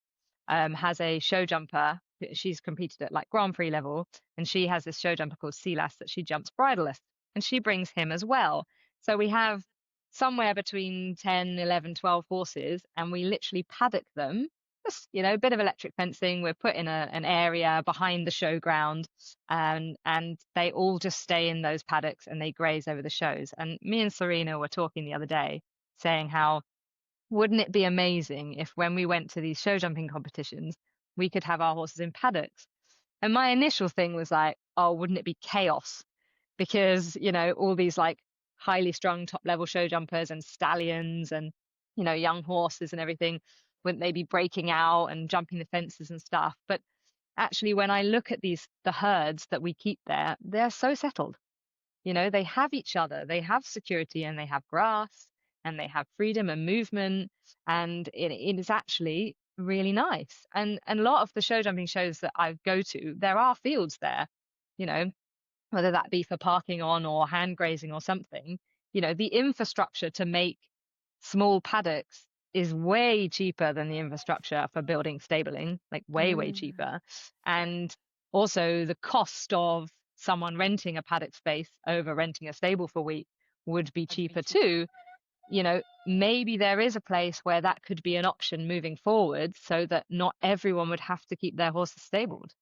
[SPEAKER 1] has a show jumper. She's competed at like Grand Prix level, and she has this show jumper called Sealass that she jumps bridleless, and she brings him as well. So we have somewhere between 10, 11, 12 horses, and we literally paddock them. Just, a bit of electric fencing. We're put in an area behind the showground, and they all just stay in those paddocks and they graze over the shows. And me and Serena were talking the other day, saying how wouldn't it be amazing if when we went to these show jumping competitions, we could have our horses in paddocks? And my initial thing was like, oh, wouldn't it be chaos? Because, all these like highly strung top level show jumpers and stallions and, young horses and everything, wouldn't they be breaking out and jumping the fences and stuff? But actually, when I look at the herds that we keep there, they're so settled. They have each other, they have security, and they have grass, and they have freedom and movement, and it is actually really nice. And a lot of the show jumping shows that I go to, there are fields there, whether that be for parking on or hand grazing or something. The infrastructure to make small paddocks is way cheaper than the infrastructure for building stabling, like way cheaper. And also the cost of someone renting a paddock space over renting a stable for a week would be cheaper too. Maybe there is a place where that could be an option moving forward, so that not everyone would have to keep their horses stabled.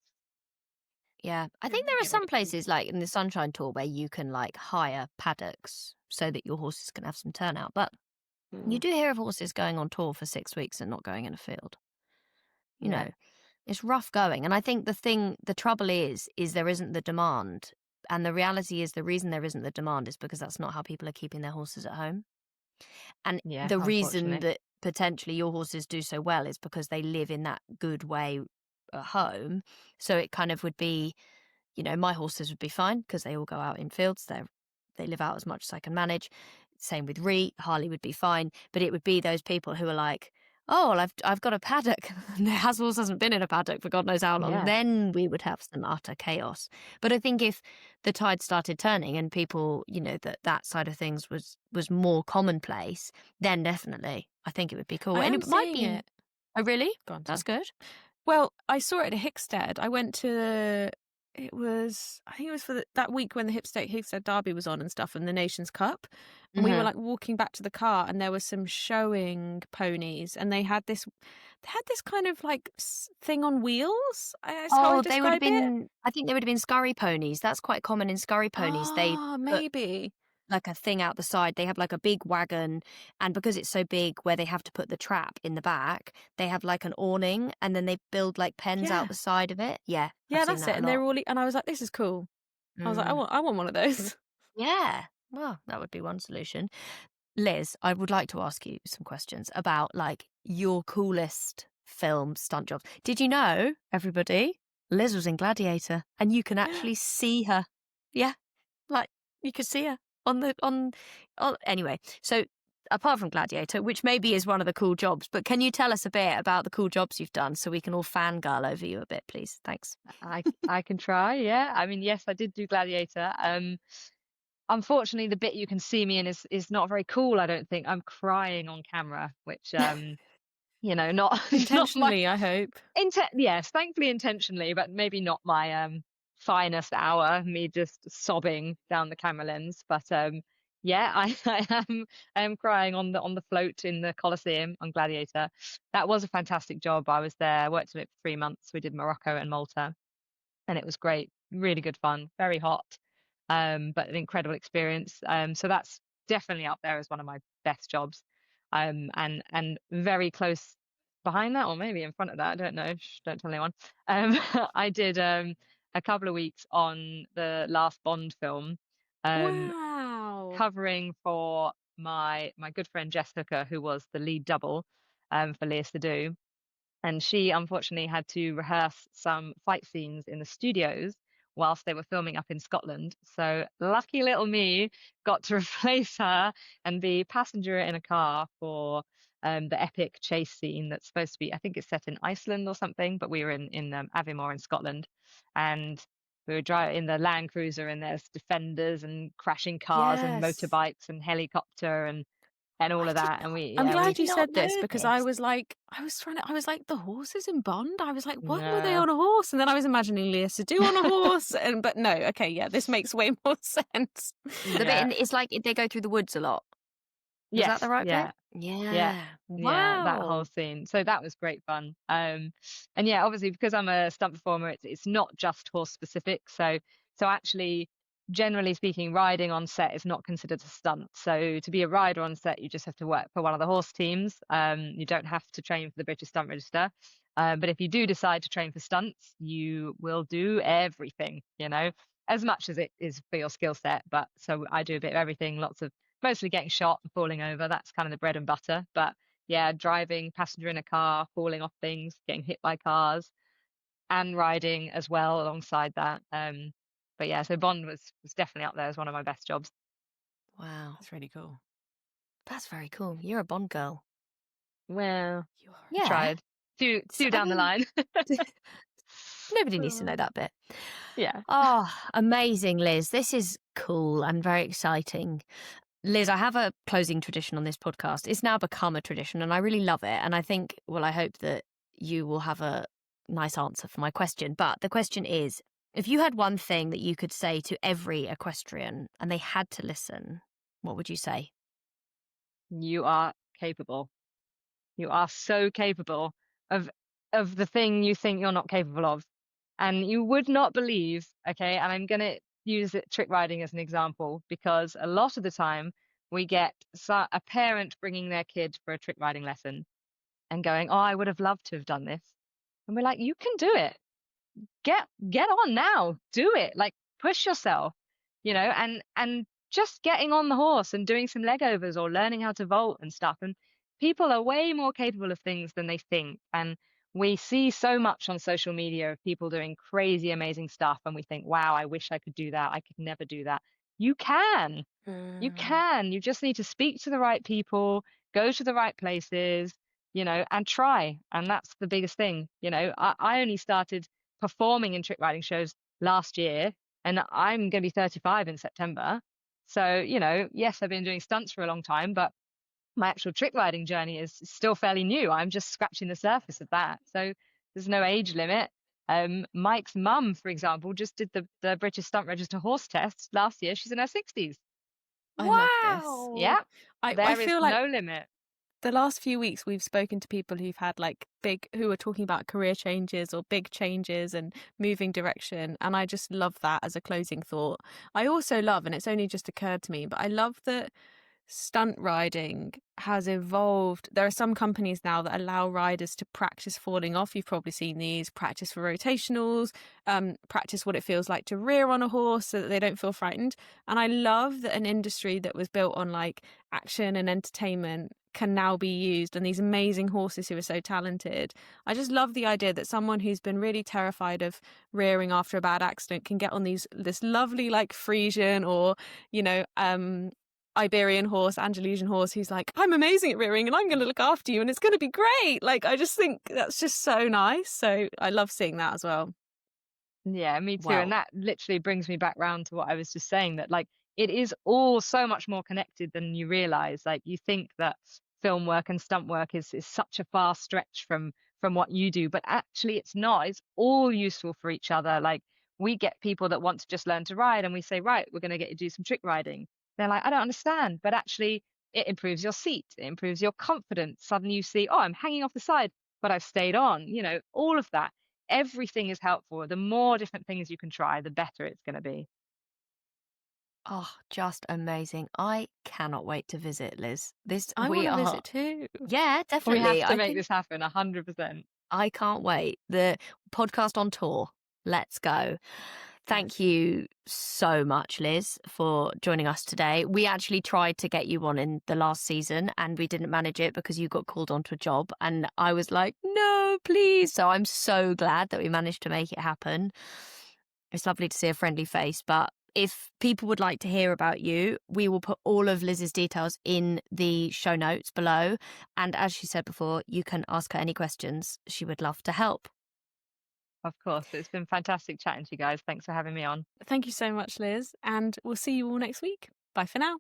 [SPEAKER 2] Yeah, I think there are some places like in the Sunshine Tour where you can like hire paddocks so that your horses can have some turnout. But you do hear of horses going on tour for 6 weeks and not going in a field. It's rough going. And I think the trouble is there isn't the demand. And the reality is the reason there isn't the demand is because that's not how people are keeping their horses at home. And
[SPEAKER 1] Yeah,
[SPEAKER 2] the reason
[SPEAKER 1] unfortunately.
[SPEAKER 2] that potentially your horses do so well is because they live in that good way at home. So it kind of would be, my horses would be fine because they all go out in fields. They live out as much as I can manage. Same with Rhi. Harley would be fine. But it would be those people who are like, oh, well, I've got a paddock. The horse hasn't been in a paddock for God knows how long.
[SPEAKER 1] Yeah.
[SPEAKER 2] Then we would have some utter chaos. But I think if the tide started turning and people, that side of things was more commonplace, then definitely I think it would be cool.
[SPEAKER 3] I
[SPEAKER 2] And
[SPEAKER 3] am
[SPEAKER 2] it might
[SPEAKER 3] seeing
[SPEAKER 2] be.
[SPEAKER 3] it.
[SPEAKER 2] Oh, really?
[SPEAKER 3] Go on,
[SPEAKER 2] That's
[SPEAKER 3] sorry.
[SPEAKER 2] good.
[SPEAKER 3] Well, I saw it at Hickstead. I went to I think it was for that week when the Hickstead Derby was on and stuff, and the Nations Cup. And we were
[SPEAKER 1] Mhm.
[SPEAKER 3] like walking back to the car, and there were some showing ponies, and they had this kind of like thing on wheels. That's how I
[SPEAKER 2] Oh, they would have
[SPEAKER 3] describe it.
[SPEAKER 2] been. I think they would have been scurry ponies. That's quite common in scurry ponies. They
[SPEAKER 3] Ah,
[SPEAKER 2] put
[SPEAKER 3] maybe.
[SPEAKER 2] like a thing out the side. They have like a big wagon, and because it's so big, where they have to put the trap in the back, they have like an awning, and then they build like pens
[SPEAKER 3] Yeah,
[SPEAKER 2] out the side of it. Yeah, I've
[SPEAKER 3] yeah,
[SPEAKER 2] seen
[SPEAKER 3] that's it.
[SPEAKER 2] that a
[SPEAKER 3] And they
[SPEAKER 2] lot.
[SPEAKER 3] were all, and I was like, this is cool. I was like,
[SPEAKER 2] Mm,
[SPEAKER 3] I want one of those.
[SPEAKER 2] yeah, well, that would be one solution. Liz, I would like to ask you some questions about like your coolest film stunt jobs. Did you know, everybody, Liz was in Gladiator, and you can actually see her. Yeah, like you could see her on anyway. So apart from Gladiator, which maybe is one of the cool jobs, but can you tell us a bit about the cool jobs you've done so we can all fangirl over you a bit, please? Thanks.
[SPEAKER 1] I can try, yeah. I mean, yes, I did do Gladiator. Unfortunately, the bit you can see me in is not very cool, I don't think. I'm crying on camera, which not not my
[SPEAKER 3] Intentionally, I hope.
[SPEAKER 1] yes, thankfully intentionally, but maybe not my finest hour, me just sobbing down the camera lens. But yeah, I am crying on the float in the Colosseum on Gladiator. That was a fantastic job. I was there, worked on it for 3 months. We did Morocco and Malta, and it was great, really good fun, very hot, but an incredible experience. So that's definitely up there as one of my best jobs, and very close behind that, or maybe in front of that. I don't know. Shh, don't tell anyone. I did a couple of weeks on the last Bond film, um,
[SPEAKER 3] Wow.
[SPEAKER 1] covering for my good friend Jess Hooker, who was the lead double for Leah Sadu, and she unfortunately had to rehearse some fight scenes in the studios whilst they were filming up in Scotland. So lucky little me got to replace her and be passenger in a car for the epic chase scene that's supposed to be, I think it's set in Iceland or something, but we were in Aviemore in Scotland, and we were driving in the Land Cruiser, and there's defenders and crashing cars and
[SPEAKER 3] Yes.
[SPEAKER 1] motorbikes and helicopter and all
[SPEAKER 2] I
[SPEAKER 1] of
[SPEAKER 2] did
[SPEAKER 1] that. And
[SPEAKER 2] not.
[SPEAKER 1] we
[SPEAKER 3] I'm
[SPEAKER 1] yeah
[SPEAKER 2] I
[SPEAKER 1] we
[SPEAKER 3] glad
[SPEAKER 2] did
[SPEAKER 3] you
[SPEAKER 2] not
[SPEAKER 3] said this
[SPEAKER 2] know
[SPEAKER 3] because I
[SPEAKER 2] this.
[SPEAKER 3] was like, I was like, the horses in Bond. I was like, when were they
[SPEAKER 1] no
[SPEAKER 3] on a horse? And then I was imagining Leah Sadu on a horse. But no, okay, yeah, this makes way more sense.
[SPEAKER 2] The bit
[SPEAKER 1] yeah
[SPEAKER 2] it's like they go through the woods a lot. Was that
[SPEAKER 1] yes
[SPEAKER 2] the right bit?
[SPEAKER 1] yeah. Yeah,
[SPEAKER 2] Yeah.
[SPEAKER 1] yeah, that whole
[SPEAKER 2] Wow.
[SPEAKER 1] scene. So that was great fun. And yeah, obviously because I'm a stunt performer, it's not just horse specific. So actually, generally speaking, riding on set is not considered a stunt. So to be a rider on set, you just have to work for one of the horse teams. You don't have to train for the British Stunt Register. But if you do decide to train for stunts, you will do everything, as much as it is for your skill set. But so I do a bit of everything, lots of mostly getting shot and falling over. That's kind of the bread and butter. But yeah, driving, passenger in a car, falling off things, getting hit by cars, and riding as well alongside that. But yeah, so Bond was definitely up there as one of my best jobs.
[SPEAKER 2] Wow.
[SPEAKER 3] That's really cool.
[SPEAKER 2] That's very cool. You're a Bond girl.
[SPEAKER 1] Well,
[SPEAKER 3] You are.
[SPEAKER 2] Yeah.
[SPEAKER 1] tried two
[SPEAKER 2] So,
[SPEAKER 1] two
[SPEAKER 2] I
[SPEAKER 1] down the
[SPEAKER 2] mean,
[SPEAKER 1] line.
[SPEAKER 2] nobody needs to know that bit.
[SPEAKER 1] Yeah.
[SPEAKER 2] Oh, amazing, Liz. This is cool and very exciting. Liz, I have a closing tradition on this podcast. It's now become a tradition and I really love it. And I think, well, I hope that you will have a nice answer for my question. But the question is, if you had one thing that you could say to every equestrian and they had to listen, what would you say?
[SPEAKER 1] You are capable. You are so capable of the thing you think you're not capable of. And you would not believe, okay, and I'm gonna use trick riding as an example, because a lot of the time we get a parent bringing their kid for a trick riding lesson and going, "Oh, I would have loved to have done this." And we're like, "You can do it. Get on now. Do it. Like push yourself." And just getting on the horse and doing some leg overs or learning how to vault and stuff. And people are way more capable of things than they think. And we see so much on social media of people doing crazy, amazing stuff. And we think, wow, I wish I could do that. I could never do that. You can. You
[SPEAKER 2] Mm.
[SPEAKER 1] can. You just need to speak to the right people, go to the right places, and try. And that's the biggest thing. I only started performing in trick riding shows last year, and I'm going to be 35 in September. So, yes, I've been doing stunts for a long time, but my actual trick riding journey is still fairly new. I'm just scratching the surface of that. So there's no age limit. Mike's mum, for example, just did the British Stunt Register horse test last year. She's in her 60s.
[SPEAKER 3] I love this.
[SPEAKER 1] Yeah,
[SPEAKER 3] I
[SPEAKER 1] there is
[SPEAKER 3] feel like
[SPEAKER 1] no limit.
[SPEAKER 3] the last few weeks we've spoken to people who've had like who are talking about career changes or big changes and moving direction, and I just love that as a closing thought. I also love, and it's only just occurred to me, but I love that stunt riding has evolved. There are some companies now that allow riders to practice falling off. You've probably seen these: practice for rotationals, practice what it feels like to rear on a horse so that they don't feel frightened. And I love that an industry that was built on like action and entertainment can now be used, and these amazing horses who are so talented. I just love the idea that someone who's been really terrified of rearing after a bad accident can get on this lovely like Frisian or Iberian horse, Andalusian horse, who's like, I'm amazing at rearing and I'm going to look after you and it's going to be great. Like, I just think that's just so nice. So I love seeing that as well.
[SPEAKER 1] Yeah, me too.
[SPEAKER 3] Wow.
[SPEAKER 1] And that literally brings me back round to what I was just saying, that like it is all so much more connected than you realize. Like, you think that film work and stunt work is such a far stretch from what you do, but actually it's not. It's all useful for each other. Like, we get people that want to just learn to ride and we say, right, we're going to get you to do some trick riding. They're like, I don't understand. But actually it improves your seat, it improves your confidence. Suddenly you see, oh, I'm hanging off the side, but I've stayed on, all of that. Everything is helpful. The more different things you can try, the better it's going to be.
[SPEAKER 2] Oh, just amazing. I cannot wait to visit, Liz.
[SPEAKER 3] I want to visit too.
[SPEAKER 2] Yeah,
[SPEAKER 1] We
[SPEAKER 2] definitely.
[SPEAKER 1] have to make this happen 100%.
[SPEAKER 2] I can't wait. The podcast on tour. Let's go. Thank you so much, Liz, for joining us today. We actually tried to get you on in the last season and we didn't manage it because you got called onto a job. And I was like, no, please. So I'm so glad that we managed to make it happen. It's lovely to see a friendly face. But if people would like to hear about you, we will put all of Liz's details in the show notes below. And as she said before, you can ask her any questions. She would love to help.
[SPEAKER 1] Of course. It's been fantastic chatting to you guys. Thanks for having me on.
[SPEAKER 3] Thank you so much, Liz. And we'll see you all next week. Bye for now.